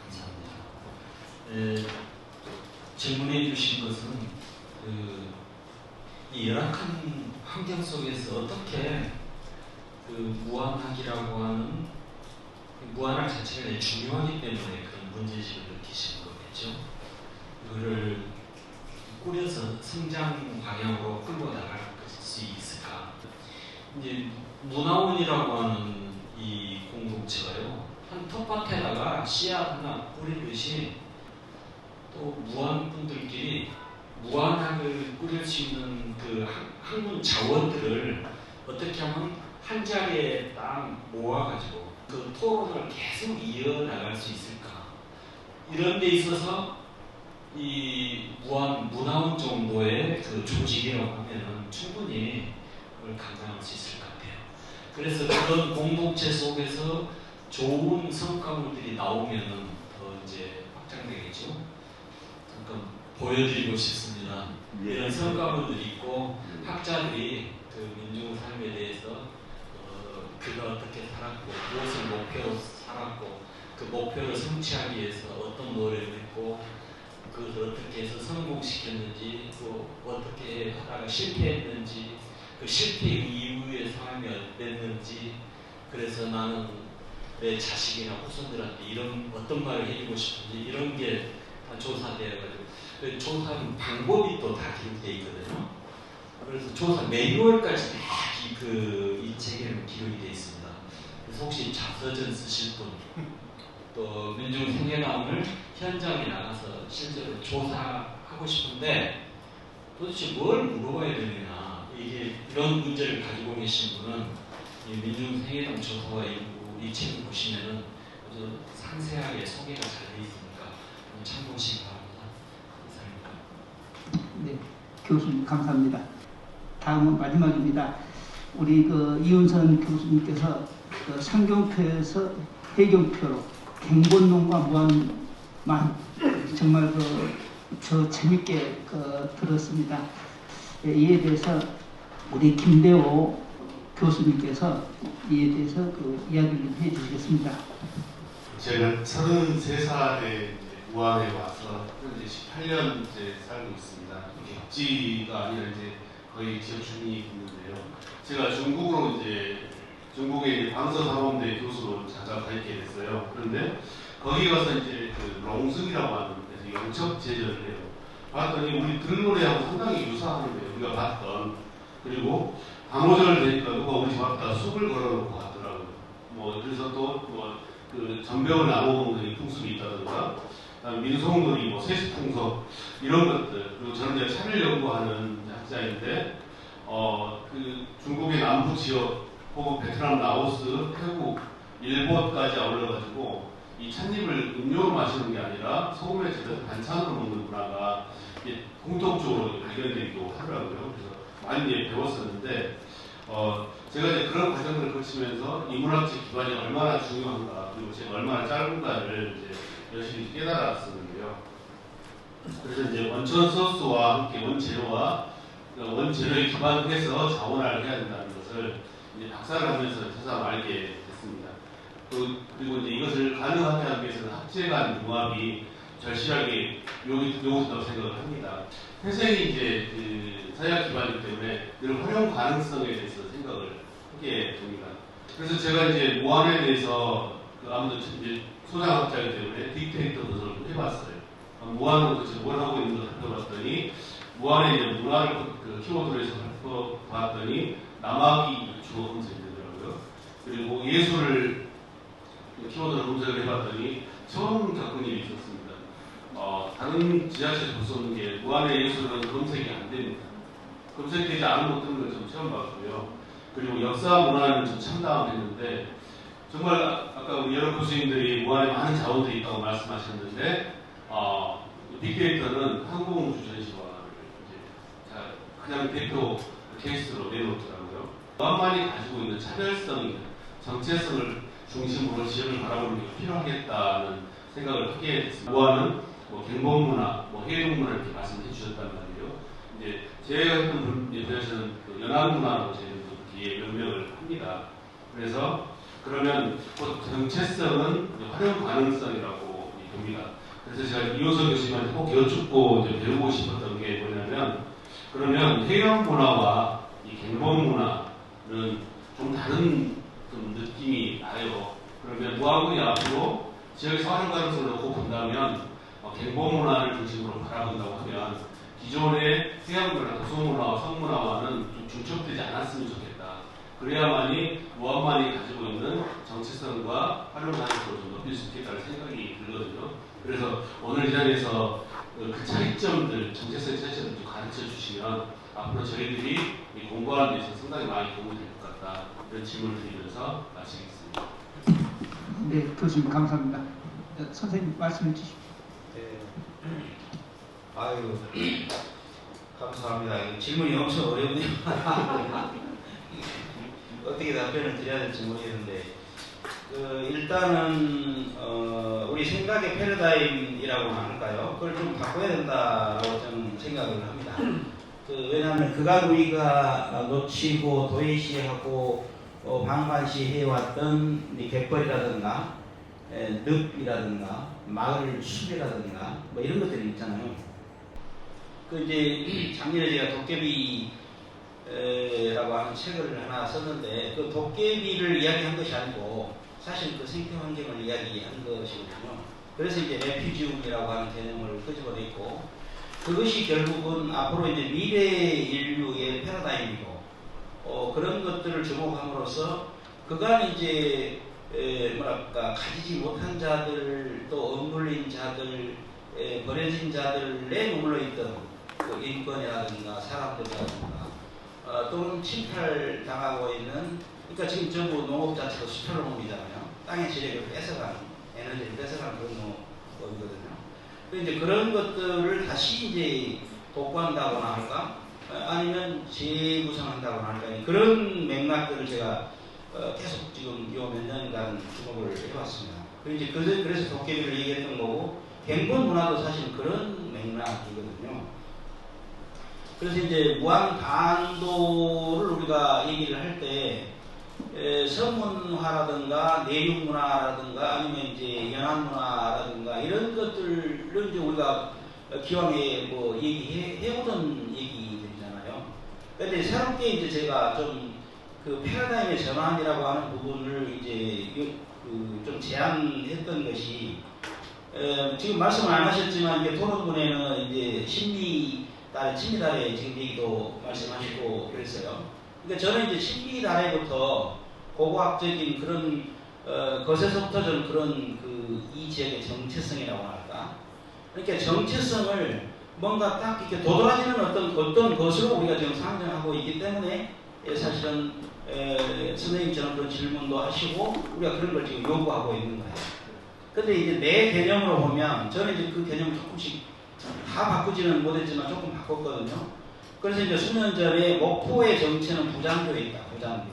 S5: 감사합니다. 질문해 주신 것은 이 열악한 환경 속에서 어떻게 무한학이라고 하는 무한학 자체가 중요하기 때문에 그런 문제식을 느끼시는 거겠죠. 이거를 꾸려서 성장 방향으로 끌고 나갈 수 있을까? 이제 문화원이라고 하는 이 공동체가요, 한 텃밭에다가 씨앗 하나 뿌리듯이 또 무한분들끼리 무한학을 꾸릴 수 있는 그 학문 자원들을 어떻게 하면 한 자리에 딱 모아가지고 그 토론을 계속 이어나갈 수 있을까? 이런 데 있어서 이 문화원 정도의 그 조직이라고 하면은 충분히 그걸 감당할 수 있을 것 같아요. 그래서 그런 공동체 속에서 좋은 성과물들이 나오면은 더 이제 확장되겠죠. 잠깐 보여드리고 싶습니다. 이런 성과물들이 있고 학자들이 그 민중 삶에 대해서 그가 어떻게 살았고 무엇을 목표로 살았고 그 목표를 성취하기 위해서 어떤 노력을 했고 그것을 어떻게 해서 성공시켰는지 또 어떻게 하다가 실패했는지 그 실패 이후의 삶이 어땠는지 그래서 나는 내 자식이나 후손들한테 이런 어떤 말을 해주고 싶은지 이런 게 다 조사되어가지고 그 조사하는 방법이 또 다 기록되어 있거든요. 그래서 조사 매뉴얼까지 다 이 책에는 기록이 되어 있습니다. 그래서 혹시 자서전 쓰실 분 또 민중생애당을 현장에 나가서 실제로 조사하고 싶은데 도대체 뭘 물어봐야 되느냐 이런 문제를 가지고 계신 분은 이 민중생애당 조사와 이 책을 보시면은 아주 상세하게 소개가 잘 되어 있으니까 참고하시기 바랍니다. 감사합니다.
S7: 네, 교수님 감사합니다. 다음은 마지막입니다. 우리 이윤선 교수님께서 상경표에서 해경표로 갱본론과 무한만 정말 저 재밌게 들었습니다. 이에 대해서 우리 김대호 교수님께서 이에 대해서 이야기를 해주시겠습니다.
S11: 제가 33살에 무안에 와서 현재 18년 살고 있습니다. 격지가 아니라 거의 지역 주민이 있는데요. 제가 중국의 광서사범대 교수로 잠깐 가 있게 됐어요. 그런데 거기 가서 롱승이라고 하는 데서 영첩 제전을 해요. 봤더니 우리 들노래하고 상당히 유사하는데요. 우리가 봤던. 그리고 강호절 되니까 누가 우리 집 앞에다 숲을 걸어놓고 갔더라고요. 그래서 또 그 전병을 나눠먹는 풍습이 있다든가, 민속놀이, 세습풍속 이런 것들. 그리고 저는 이제 차를 연구하는 학자인데, 그 중국의 남부 지역 혹은 베트남, 라오스, 태국, 일본까지 아울러가지고 이 찻잎을 음료로 마시는 게 아니라 소금에 절여서 반찬으로 먹는 문화가 공통적으로 발견되기도 하더라고요. 그래서 많이 배웠었는데, 제가 이제 그런 과정을 거치면서 인문학적 기반이 얼마나 중요한가, 그리고 제가 얼마나 짧은가를 열심히 깨달았었는데요. 그래서 이제 원천 소스와 함께 원재료에 기반을 해서 자원화를 해야 된다는 것을 이제 박사를 하면서 세상 알게 됐습니다. 그리고 이제 이것을 가능하게 하기 위해서는 학제 간 융합이 절실하게 요구된다고 생각을 합니다. 회생이 이제 사회학 기반이기 때문에 늘 활용 가능성에 대해서 생각을 하게 됩니다. 그래서 제가 이제 무한에 대해서 아무도 이제 소장학자이기 때문에 빅데이터 분석을 해봤어요. 무한은 도대체 뭘 하고 있는지 살펴봤더니 무한의 이제 문화를 키워드로 해서 살펴봤더니 남학이 주로 검색이 되더라고요. 그리고 예술을 키워드로 검색을 해봤더니 처음 겪은 일이 있었습니다. 다른 지자체에서 볼 수 없는 게 무한의 예술은 검색이 안 됩니다. 검색되지 않은 것들은 걸 좀 처음 봤고요. 그리고 역사 문화는 좀 참담했는데 정말 아까 우리 여러 교수님들이 무한에 많은 자원들이 있다고 말씀하셨는데 빅데이터는 항공우주 전시관을 그냥 대표 케이스로 내놓더라고요. 무한만이 가지고 있는 차별성, 정체성을 중심으로 지역을 바라보는 게 필요하겠다는 생각을 하게 됐습니다. 무한은 뭐 갱범문화, 뭐 해동문화 이렇게 말씀해 주셨단 말이에요. 이제 제가 했던 분야에서는 그 연안문화라고 저희는 그렇게 명명을 합니다. 그래서 그러면 정체성은 활용 가능성이라고 봅니다. 그래서 제가 이호석 교수님한테 꼭 여쭙고 이제 배우고 싶었던 게 뭐냐면, 그러면 해양 문화와 이 갱범 문화는 좀 다른 좀 느낌이 나요. 그러면 무화군이 앞으로 지역에서 활용 가능성을 놓고 본다면 갱범 문화를 중심으로 바라본다고 하면 기존의 해양 문화, 도성 문화와 성문화와는 좀 중첩되지 않았으면 좋겠다. 그래야만이 무함만이 가지고 있는 정체성과 활용 가능성을 좀 높일 수 있겠다는 생각이 들거든요. 그래서 오늘 이 자리에서 그 차이점들, 정체성의 차이점을 좀 가르쳐 주시면 앞으로 저희들이 공부하는 데 있어서 상당히 많이 도움이 될 것 같다. 이런 질문을 드리면서 마치겠습니다.
S7: 네, 교수님 감사합니다. 선생님 말씀해 주십시오.
S6: 네. 아유, 감사합니다. 질문이 엄청 어렵네요. 어떻게 답변을 드려야 될지 모르겠는데, 일단은 우리 생각의 패러다임이라고 할까요? 그걸 좀 바꿔야 된다고 저는 생각을 합니다. 왜냐하면 그간 우리가 놓치고 도외시하고 방관시해왔던 갯벌이라든가 늪이라든가 마을 숲이라든가 뭐 이런 것들이 있잖아요. 이제 작년에 제가 도깨비라고 하는 책을 하나 썼는데, 그 도깨비를 이야기한 것이 아니고 사실 그 생태 환경을 이야기한 것이거든요. 그래서 이제 레퓨지움이라고 하는 개념을 끄집어냈고, 그것이 결국은 앞으로 이제 미래 인류의 패러다임이고, 그런 것들을 주목함으로써 그간 이제 뭐랄까 가지지 못한 자들, 또 억눌린 자들, 버려진 자들에 머물러있던 그 인권이라든가 사람들이라든가 또는 침탈당하고 있는, 그러니까 지금 전부 농업 자체가 수출 농업이잖아요. 땅의 지력을 뺏어가는, 에너지를 뺏어가는 그런 농업이거든요. 이제 그런 것들을 다시 이제 복구한다거나 할까, 아니면 재구성한다거나 할까, 그런 맥락들을 제가 계속 지금 요 몇 년간 주목을 해왔습니다. 그래서 도깨비를 얘기했던 거고, 갱본 문화도 사실 그런 맥락이거든요. 그래서 이제 무한반도를 우리가 얘기를 할 때 서문화라든가 내륙문화라든가 아니면 이제 연안문화라든가 이런 것들을 이제 우리가 기왕에 뭐 얘기해오던 얘기들이잖아요. 그런데 새롭게 이제 제가 좀 그 패러다임의 전환이라고 하는 부분을 이제 좀 제안했던 것이, 지금 말씀을 안 하셨지만 이제 토론문에는 이제 친미달에 지금 얘기도 말씀하시고 그랬어요. 그러니까 저는 이제 친미달에부터 고고학적인 그런 것에서부터 저는 그런 이 지역의 정체성이라고 할까. 그러니까 정체성을 뭔가 딱 이렇게 도드라지는 어떤 것으로 우리가 지금 상정하고 있기 때문에 사실은 선생님처럼 그런 질문도 하시고 우리가 그런 걸 지금 요구하고 있는 거예요. 근데 이제 내 개념으로 보면 저는 이제 그 개념을 조금씩 다 바꾸지는 못했지만 조금 바꿨거든요. 그래서 이제 수년 전에 목포의 정체는 부장교에 있다. 부장교.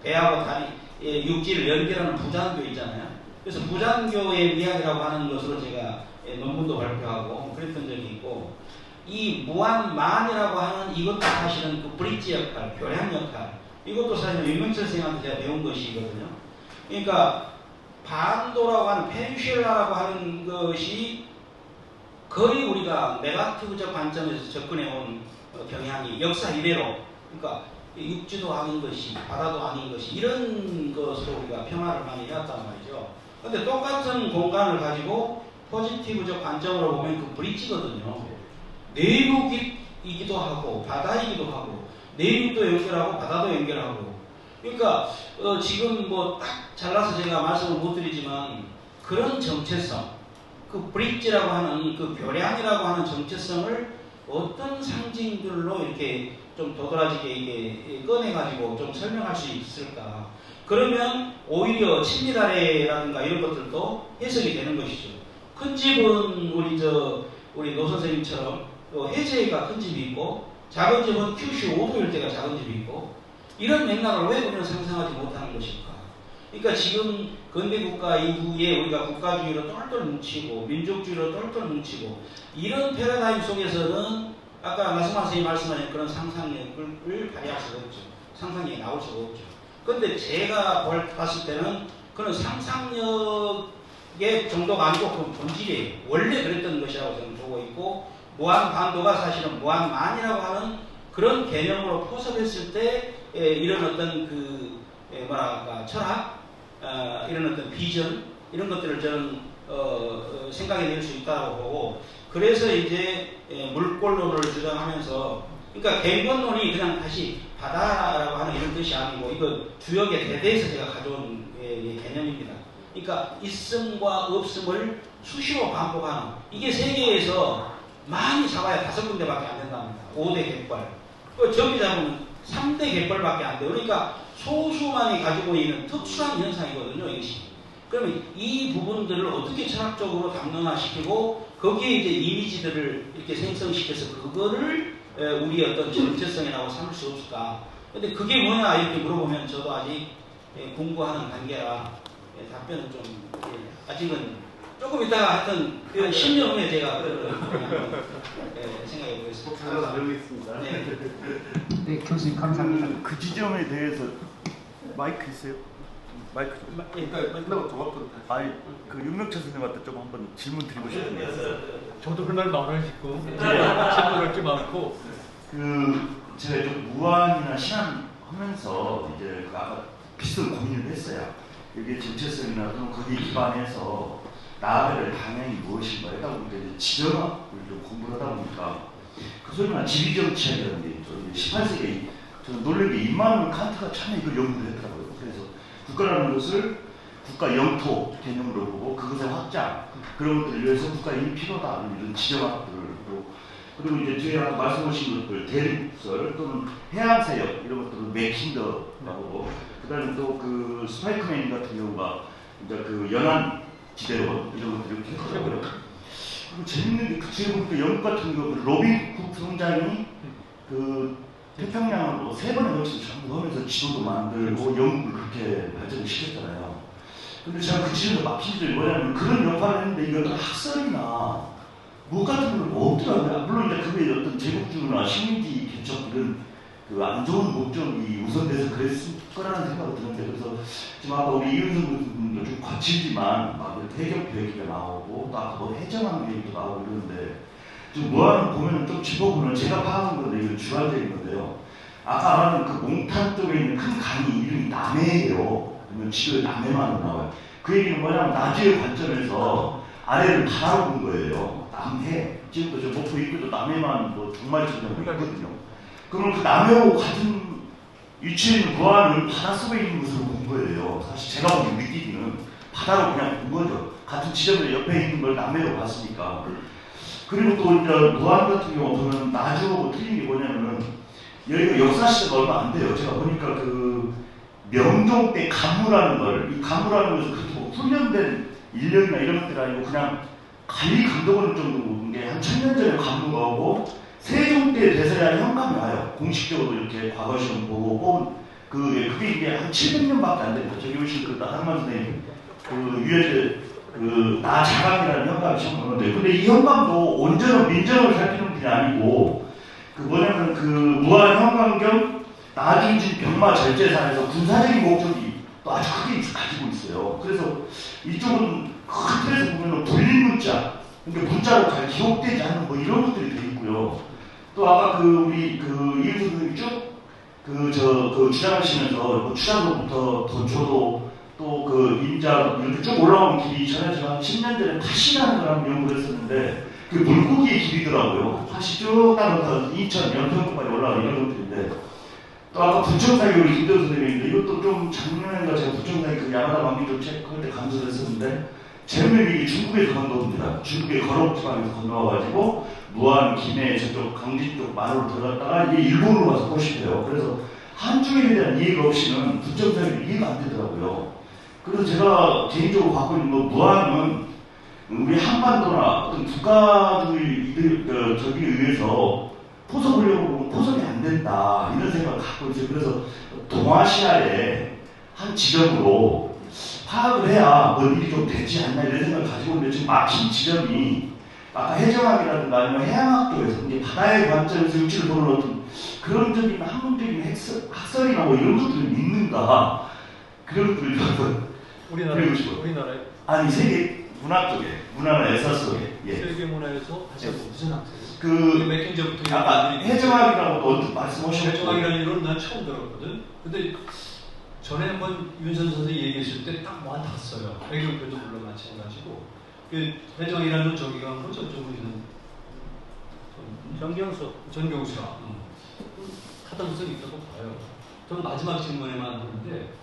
S6: 배하고 다리, 육지를 연결하는 부장교 있잖아요. 그래서 부장교의 이야기라고 하는 것으로 제가 논문도 발표하고 그랬던 적이 있고, 이 무한만이라고 하는 이것도 사실은 그 브릿지 역할, 교량 역할, 이것도 사실은 윤명철 선생님한테 제가 배운 것이거든요. 그러니까 반도라고 하는 페니슐라라고 하는 것이 거의 우리가 네거티브적 관점에서 접근해온 경향이 역사 이래로, 그러니까 육지도 아닌 것이 바다도 아닌 것이 이런 것으로 우리가 평화를 많이 해왔단 말이죠. 근데 똑같은 공간을 가지고 포지티브적 관점으로 보면 그 브릿지거든요. 내륙이기도 하고 바다이기도 하고 내륙도 연결하고 바다도 연결하고, 그러니까 지금 뭐 딱 잘라서 제가 말씀을 못 드리지만 그런 정체성, 그 브릿지라고 하는 그 교량이라고 하는 정체성을 어떤 상징들로 이렇게 좀 도드라지게 이게 꺼내가지고 좀 설명할 수 있을까? 그러면 오히려 친미달해라든가 이런 것들도 해석이 되는 것이죠. 큰 집은 우리 노 선생님처럼 해제가 큰 집이 있고, 작은 집은 큐슈 5도 일대가 작은 집이 있고, 이런 맥락을 왜 우리는 상상하지 못하는 것일까? 그러니까 지금 근대국가 이후에 우리가 국가주의로 똘똘 뭉치고 민족주의로 똘똘 뭉치고 이런 패러다임 속에서는 아까 나성만 선생님이 말씀하신 그런 상상력을 발휘할 수가 없죠. 상상력이 나올 수가 없죠. 그런데 제가 봤을 때는 그런 상상력의 정도가 아니고 그 본질이 원래 그랬던 것이라고 저는 보고 있고 무한반도가 사실은 무한만이라고 하는 그런 개념으로 포섭했을 때 이런 어떤 철학, 이런 어떤 비전 이런 것들을 저는 생각해낼 수 있다고 보고 그래서 이제 물권론을 주장하면서 그러니까 갱본론이 그냥 다시 바다라고 하는 이런 뜻이 아니고 이거 주역의 대대에서 제가 가져온 개념입니다. 그러니까 있음과 없음을 수시로 반복하는 이게 세계에서 많이 잡아야 5군데밖에 안 된답니다. 5대 갯벌. 저기 잡으면 3대 갯벌밖에 안 돼요. 그러니까 소수만이 가지고 있는 특수한 현상이거든요. 이것이. 그러면 이 부분들을 어떻게 철학적으로 담론화시키고 거기에 이제 이미지들을 이렇게 생성시켜서 그거를 우리 어떤 정체성이라고 삼을 수 없을까. 근데 그게 뭐냐 이렇게 물어보면 저도 아직 공부하는 단계라 답변은 좀 아직은 조금 이따가 하여튼 10년 후에 제가 생각해 보겠습니다.
S11: 알겠습니다.
S7: 네, 교수님 감사합니다.
S8: 그 지점에 대해서 마이크 있어요? 마이크 좀.
S11: 끝나고 종합도
S8: 아니 그 윤명철 선생님한테 좀 한번 질문 드리고 싶은데
S10: 저도 그날 마음을 짓고 질문할 게 많고
S8: 제가 좀 무한이나 신안 하면서 이제 아까 비슷한 고민을 했어요. 이게 정체성이나 또는 거기에 기반해서 나아갈 방향이 무엇인가 하다 보니까 이제 지정학을 좀 공부를 하다 보니까 그 소리나 지리정치학이라는 게 있죠. 18세기에 저는 놀란 게 임마누엘 칸트가 참 이걸 연구를 했더라고요. 그래서 국가라는 것을 국가 영토 개념으로 보고 그것의 확장 그런 것들을 위해서 국가 힘이 필요하다 이런 지정학들을 그리고 이제 뒤에 아까 말씀하신 것들 대륙설 또는 해양사역 이런 것들을 맥킨더라고 그다음에 또 그 스파이크맨 같은 경우가 이제 그 연안 지대로 이런 것들 이렇게 했더라고요. 그리고 재밌는 게 그 뒤에 보니까 영국 같은 경우 로빈 쿡 총장이 그 태평양으로 3번에 걸쳐서 장구하면서 지도도 만들고 영국을 그렇게 발전을 시켰잖아요. 근데 제가 그 지도도 막힌 점이 뭐냐면 그런 역할을 했는데 이건 학설이나 뭐 같은 건 없더라고요. 물론 이제 그게 어떤 제국주의나 식민지 개척 이런 그 안 좋은 목적이 우선돼서 그랬을 거라는 생각이 드는데 그래서 지금 아까 우리 이은성 교수님도 좀 거칠지만 막 해경 얘기가 나오고 또 아까 뭐 해정학 얘기도 나오고 이러는데 지금 뭐하는 보면은 좀 짚어보면 제가 파악한 건데 이건 주관적인 건데요. 아까 말한 그 몽탄 쪽에 있는 큰 강이 이름이 남해예요. 그러면 지도에 남해만 나와요. 그 얘기는 뭐냐면 나주의 관점에서 아래를 바라본 거예요. 남해. 지금도 저 목포 입구도 남해만 뭐 정말처럼 있거든요. 그러면 그 남해하고 같은 위치에 있는 무안은 바다 속에 있는 것으로 본 거예요. 사실 제가 보기 느끼기는 바다로 그냥 본 거죠. 같은 지점에 옆에 있는 걸 남해로 봤으니까. 그리고 또 이제 무안 같은 경우 보면 나주하고 틀린 게 뭐냐면은 여기가 역사 시대가 얼마 안 돼요. 제가 보니까 그 명종 때 간무라는 걸, 이 간무라는 것은 그렇게 뭐 훈련된 인력이나 이런 것들이 아니고 그냥 관리 감독원 정도인 게 한 1000년 전에 간무가 오고 세종 때 대서야 현감이 와요. 공식적으로 이렇게 과거 시험 보고 뽑은 그게 이게 한 700년밖에 안 됩니다. 저기 오신 그 한만 선생님 그 유해제 나 자감이라는 현감이 시험 보는데 근데 이 현감도 온전한 민정을 살피는 분이 아니고 그 뭐냐면 그 무한 현감 겸 나중진 병마 절제사에서 군사적인 목적이 또 아주 크게 가지고 있어요. 그래서 이쪽은 큰 틀에서 보면 불린 문자, 그러니까 문자로 잘 기록되지 않는 뭐 이런 것들이 돼 있고요. 또 아까 우리 이은수 선생님이 쭉 주장하시면서 뭐 추장로부터 던초도 또 임자 이렇게 쭉 올라오는 길이 전에 제가 한 10년 전에 파시라는 걸 한번 연구를 했었는데 그 물고기의 길이더라고요. 파시 쭉 따라서 인천 연평도까지 올라가는 이런 것들인데 또 아까 부천사기 우리 김대호 선생님인데 이것도 좀 작년인가 제가 부천사기 그 야마다 만기도 체크할 때 감수를 했었는데 재밌는 게 중국에서 건너옵니다. 중국의 거럽지방에서 건너와가지고 무안, 김해, 저쪽 강진 쪽 마루로 들어갔다가 이게 일본으로 가서 꼬시대요. 그래서 한중에 대한 이해가 없이는 부천사기는 이해가 안 되더라고요. 그래서 제가 개인적으로 갖고 있는 무안은 우리 한반도나 어떤 국가주의 저기에 의해서 포섭하려고 보면 포섭이 안 된다 이런 생각을 갖고 있어요. 그래서 동아시아의 한 지점으로 파악을 해야 뭐 일이 좀 되지 않나 이런 생각을 가지고 있는데 지금 막힌 지점이 아까 해적학이라든가 아니면 해양학교에서 이제 바다의 관점에서 육지를 보는 어떤 그런 적인 학문적인 학설이나 뭐 이런 것들을 믿는가 그런 것들을 한번
S4: 우리나라에
S8: 아니 세계 문학 쪽에 문화나 역사 속에
S4: 세계 문화에서 다시 한번 무슨 학생?
S8: 그
S4: 맥킨저부터
S8: 아까 해적학이라고 언뜻 말씀하셨고
S4: 해적학이라는 이론은 난 처음 들었거든. 근데 전에 한번 윤선 선생이 얘기했을 때 딱 와닿았어요. 배경표도 물론 마찬가지고. 그 해적학이라는 저기가 뭐 저쪽으로 있는 전경수가 타당성이 있다고 봐요. 저는 마지막 질문에만 하는데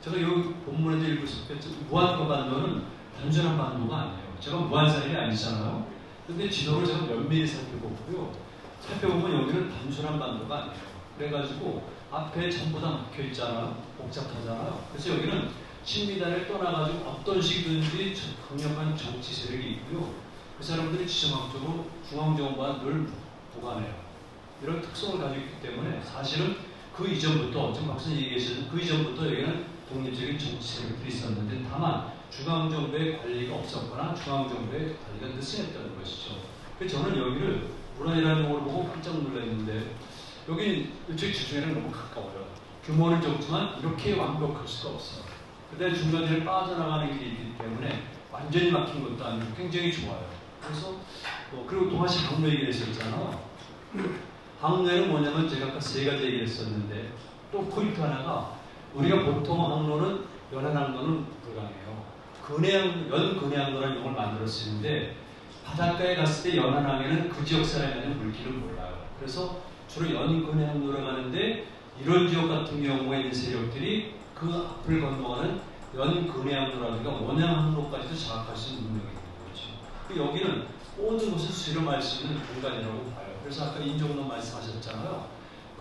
S4: 제가 여기 본문에도 읽고 있었겠죠. 무한반도는 단순한 반도가 아니에요. 제가 무한사일이 아니잖아요. 근데 지도를 제가 면밀히 살펴보고요. 살펴보면 여기는 단순한 반도가 아니에요. 그래가지고 앞에 전부 다 막혀 있잖아요. 복잡하잖아요. 그래서 여기는 10m를 떠나가지고 어떤 식이든지 강력한 정치 세력이 있고요. 그 사람들이 지정학적으로 중앙정부와 늘 보관해요. 이런 특성을 가지고 있기 때문에 사실은 그 이전부터 지금 박사님 얘기하시는 그 이전부터 여기는 독립적인 정치 세력들이 있었는데 다만 중앙정부의 관리가 없었거나 중앙정부의 관리가 느슨했다는 것이죠. 그래서 저는 여기를 문화이라는 용어를 보고 깜짝 놀랐는데 여기 일찍 지중해랑 너무 가까워요. 규모는 적지만 이렇게 완벽할 수가 없어요. 그때 중간에 빠져나가는 길이 있기 때문에 완전히 막힌 것도 아니고 굉장히 좋아요. 그래서 그리고 동아시 항로 얘기를 했었잖아요. 항로에는 뭐냐면 제가 아까 세 가지 얘기를 했었는데 또 포인트 하나가 우리가 보통 항로는 연안항로는 불가능해요. 연근해항로라는 용어를 만들었었는데 바닷가에 갔을 때 연안항에는 그 지역 사람이 아닌 물길을 몰라요. 그래서 주로 연근해항로를 가는데 이런 지역 같은 경우에 있는 세력들이 그 앞을 건너가는 연근해항로라든가 원양항로까지도 장악할 수 있는 능력이 있는 거죠. 여기는 모든 것을 수렴할 수 있는 공간이라고 봐요. 그래서 아까 인종론 말씀하셨잖아요.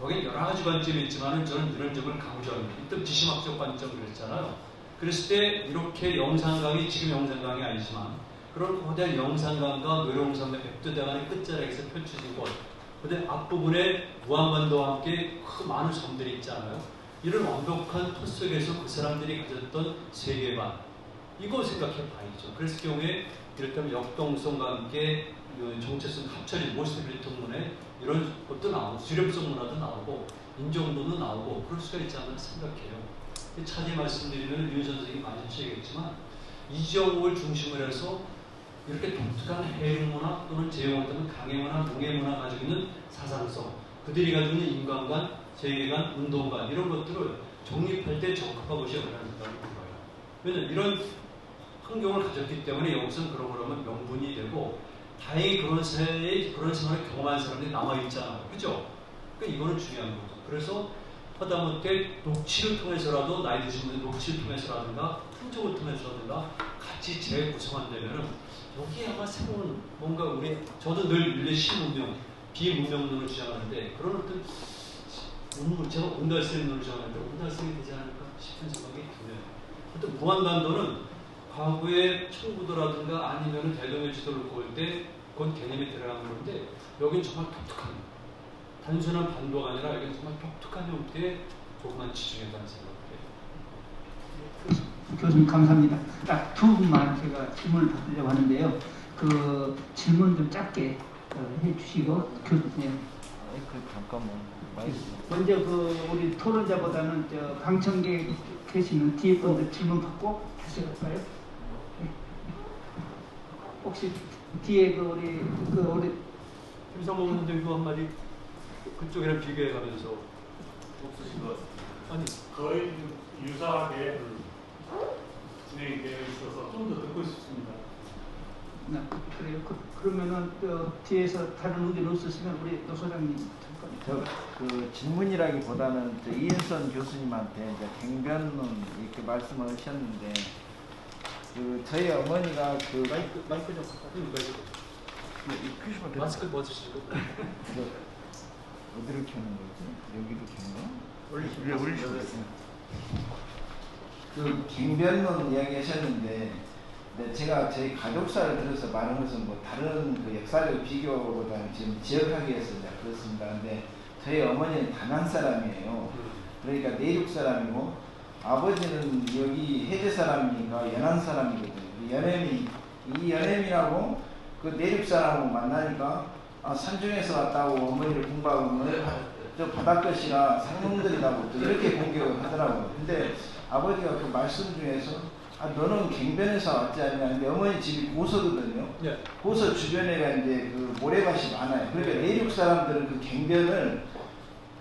S4: 거기에 여러 가지 관점이 있지만 저는 이런 점을 강조합니다. 이때 지심학적 관점을 했잖아요. 그랬을 때 이렇게 영산강이 지금 영산강이 아니지만 그런 거대한 영산강과 노룡산맥 백두대간의 끝자락에서 펼쳐진 곳 그다음 앞부분에 무한반도와 함께 그 많은 섬들이 있잖아요. 이런 완벽한 토 속에서 그 사람들이 가졌던 세계관 이거 생각해 봐야죠. 그랬을 경우에 이를테면 역동성과 함께 정체성 합쳐진 모스트빌리 문에 이런 것도 나오고 주렴성 문화도 나오고 인종도도 나오고 그럴 수가 있지 않나 생각해요. 차지 말씀드리면 윤 선생님이 많이 하시겠지만 이정옥을 중심으로 해서 이렇게 독특한 해릉문화 또는 제용을 따면 강해문화, 농해문화 가지고 있는 사상성 그들이 가지고 있는 인간관, 세계관, 운동관 이런 것들을 정립할 때 적합한 것이 어려운 생각이 들어요. 왜냐하면 이런 환경을 가졌기 때문에 여기서는 그런 거라면 명분이 되고 다행히 그런 생활을 경험한 사람들이 남아있잖아요. 그죠? 그러니까 이거는 중요한 거죠. 그래서 하다못해 녹취를 통해서라도 나이 드신 분들 녹취를 통해서라든가 흔적을 통해서라든가 같이 재구성한다면은 여기에 아마 새로운 뭔가 저도 늘 인류 신문명, 비문명론을 주장하는데 그런 어떤 제가 온달성론을 주장하는데 온달성이 되지 않을까 싶은 생각이 드네요. 하여튼 무한반도는 과거의 청구도라든가 아니면 대동의 지도를 볼 때 그건 개념이 들어가는 건데 여기는 정말 독특한 단순한 반도가 아니라 여기는 정말 독특한 형태의 조그만 지중해라는 생각을 해요.
S7: 교수님 감사합니다. 딱 두 분만 제가 질문을 받으려고 하는데요. 그 질문 좀 짧게 해주시고 교수님.
S9: 잠깐만.
S7: 먼저 우리 토론자보다는 방청객 계시는 뒤에 분들 질문 받고 다시 갈까요? 네. 혹시 뒤에 우리
S4: 김성범 선생님도 한마디 그쪽이랑 비교해가면서
S12: 없으신 것 같습니다. 아니 거의 유사하게 진행되어 있어서 좀 더 듣고 싶습니다.
S7: 네, 그래요. 그러면은 뒤에서 다른 의견 없으시면 우리 노 소장님 잠깐.
S9: 그 질문이라기보다는 이인선 교수님한테 이제 갱변론 이렇게 말씀을 하셨는데 저희 어머니가
S4: 마이크 좀 마스크 벗으시고
S9: 어디로 켜는 거지? 여기로 켜는 거?
S4: 올리시면
S9: 갱변론 이야기하셨는데 제가 저희 가족사를 들어서 말하는 것은 다른 역사적 비교보다는 지금 지역학에서 그렇습니다. 근데 저희 어머니는 담양 사람이에요. 그러니까 내륙 사람이고 아버지는 여기 해제 사람이니까 연안 사람이거든요. 이 연엠이라고 그 내륙 사람하고 만나니까 산중에서 왔다고 어머니를 공부하면 저 바닷것이나 상놈들이라고 또 이렇게 공격을 하더라고요. 근데 아버지가 그 말씀 중에서 너는 갱변에서 왔지 않냐. 근데 어머니 집이 고서거든요.
S12: 예.
S9: 고서 주변에가 이제 그 모래밭이 많아요. 그러니까 내륙 사람들은 그 갱변을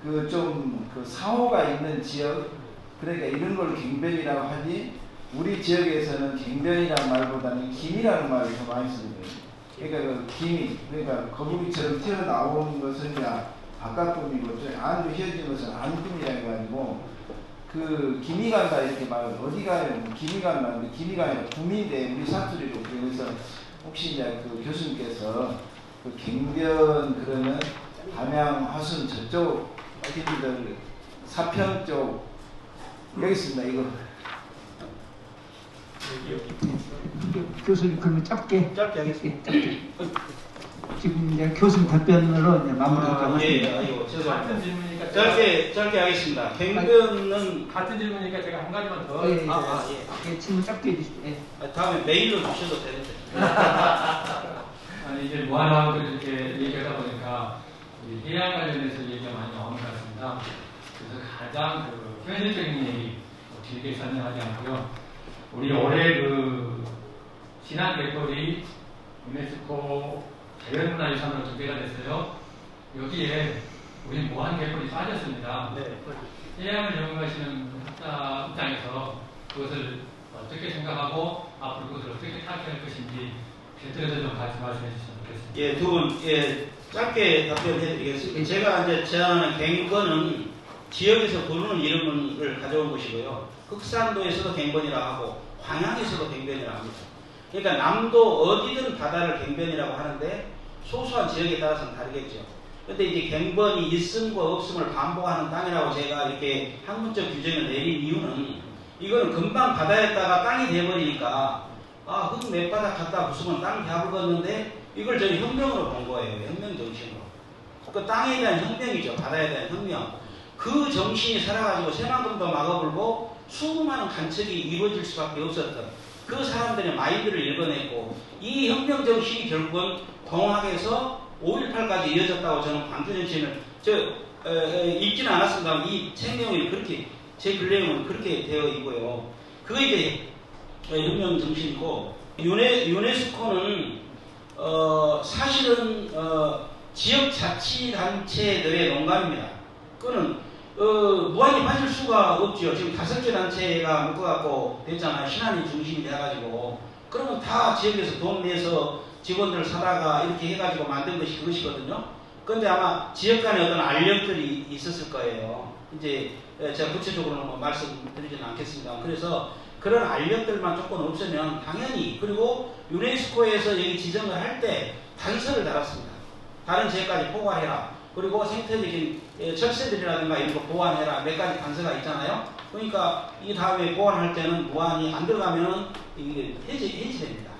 S9: 그 좀 그 사호가 있는 지역, 그러니까 이런 걸 갱변이라고 하지, 우리 지역에서는 갱변이라는 말보다는 김이라는 말을 더 많이 쓰거든요. 그러니까 그 김이, 그러니까 거북이처럼 튀어나오는 것은 이제 바깥꿈이고 저 안으로 휘어진 것은 안꿈이라 해가지고 그 김이 간다 이렇게 말을 어디 가요? 김이 간다는데 김이가 아니라 구미인데 우리 사투리로. 그래서 혹시 이제 그 교수님께서 그 갱변 그러면 담양 화순 저쪽 어디들 사평 쪽 여기 있습니다. 이거
S7: 교수님 그러면 짧게
S6: 하겠습니다.
S7: 지금 이제 교수님 답변으로 이제 마무리하고
S10: 같은 질문이니까
S6: 짧게 하겠습니다. 갱변은
S10: 같은 질문이니까 제가 한 가지만 더.
S7: 예, 질문 짧게 해주시죠. 예.
S6: 다음에 메일로 주셔도 되는데.
S10: 아니 이제 무한하고 이렇게 얘기하다 보니까 우리 해양 관련해서 얘기가 많이 나오는 것 같습니다. 그래서 가장 그 현실적인 얘기 길게 설명하지 않고요. 우리 올해 그 지난 갯벌이 유네스코 자연문화유산으로 등재가 됐어요. 여기에 우리 무한 갯벌이 빠졌습니다. 해양을 연구하시는 학자 입장에서 그것을 어떻게 생각하고 앞으로 그것을 어떻게 타개할 것인지 곁들여서 좀 같이 말씀해 주시면 좋겠습니다.
S6: 예, 두 분 짧게 답변해 드리겠습니다. 제가 이제 제안하는 갱번은 지역에서 부르는 이름을 가져온 것이고요. 흑산도에서도 갱번이라고 하고 광양에서도 갱변이라고 합니다. 그러니까 남도 어디든 바다를 갱변이라고 하는데 소소한 지역에 따라서는 다르겠죠. 그런데 이제 갱번이 있음과 없음을 반복하는 땅이라고 제가 이렇게 학문적 규정을 내린 이유는 이거는 금방 바다에다가 땅이 돼버리니까 흙 밑바닥 갖다 부수면 땅 잡으겠는데 이걸 저는 혁명으로 본 거예요. 혁명 정신으로. 그 땅에 대한 혁명이죠. 바다에 대한 혁명. 그 정신이 살아가지고 새만금도 막아불고 수많은 간척이 이루어질 수밖에 없었던 그 사람들의 마인드를 읽어냈고 이 혁명 정신이 결국은 동학에서 5.18까지 이어졌다고 저는 광주정신을 읽지는 않았습니다만 이 책 내용이 그렇게 제 글내용은 그렇게 되어 있고요. 그게 이제 혁명 정신이고 유네스코는 사실은 지역자치단체들의 농간입니다. 그거는 무한히 빠질 수가 없죠. 지금 5개 단체가 묶어갖고 됐잖아요. 신안이 중심이 돼가지고 그러면 다 지역에서 돈 내서 직원들 사다가 이렇게 해가지고 만든 것이 그것이거든요. 그런데 아마 지역 간에 어떤 알력들이 있었을 거예요. 이제 제가 구체적으로는 뭐 말씀드리지는 않겠습니다. 그래서 그런 알력들만 조금 없으면 당연히, 그리고 유네스코에서 여기 지정을 할 때 단서를 달았습니다. 다른 지역까지 포괄해라. 그리고 생태적인 철새들이라든가 이런 거 보완해라. 몇 가지 단서가 있잖아요. 그러니까 이 다음에 보완할 때는 무한히 안 들어가면 이게 해지됩니다.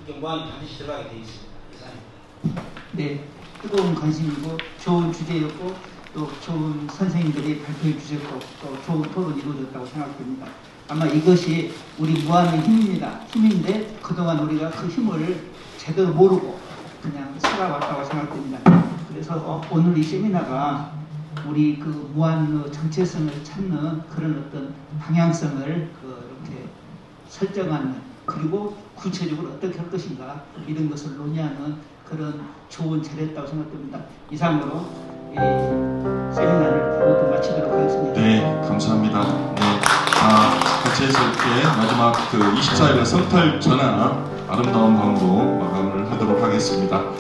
S6: 이게 무한히 반드시 들어가게 되어 있습니다. 이상입니다.
S7: 네, 뜨거운 관심이고 좋은 주제였고 또 좋은 선생님들이 발표해 주셨고 또 좋은 토론이 이루어졌다고 생각됩니다. 아마 이것이 우리 무한의 힘입니다. 힘인데 그동안 우리가 그 힘을 제대로 모르고 그냥 살아왔다고 생각됩니다. 그래서 오늘 이 세미나가 우리 그 무한의 정체성을 찾는 그런 어떤 방향성을 이렇게 설정하는, 그리고 구체적으로 어떻게 할 것인가 이런 것을 논의하는 그런 좋은 자리였다고 생각됩니다. 이상으로 세미나를 모두 마치도록 하겠습니다.
S1: 네, 감사합니다. 네, 같이 해서 이렇게 마지막 그 24일의 성탈 전화 아름다운 방으로 마감을 하도록 하겠습니다.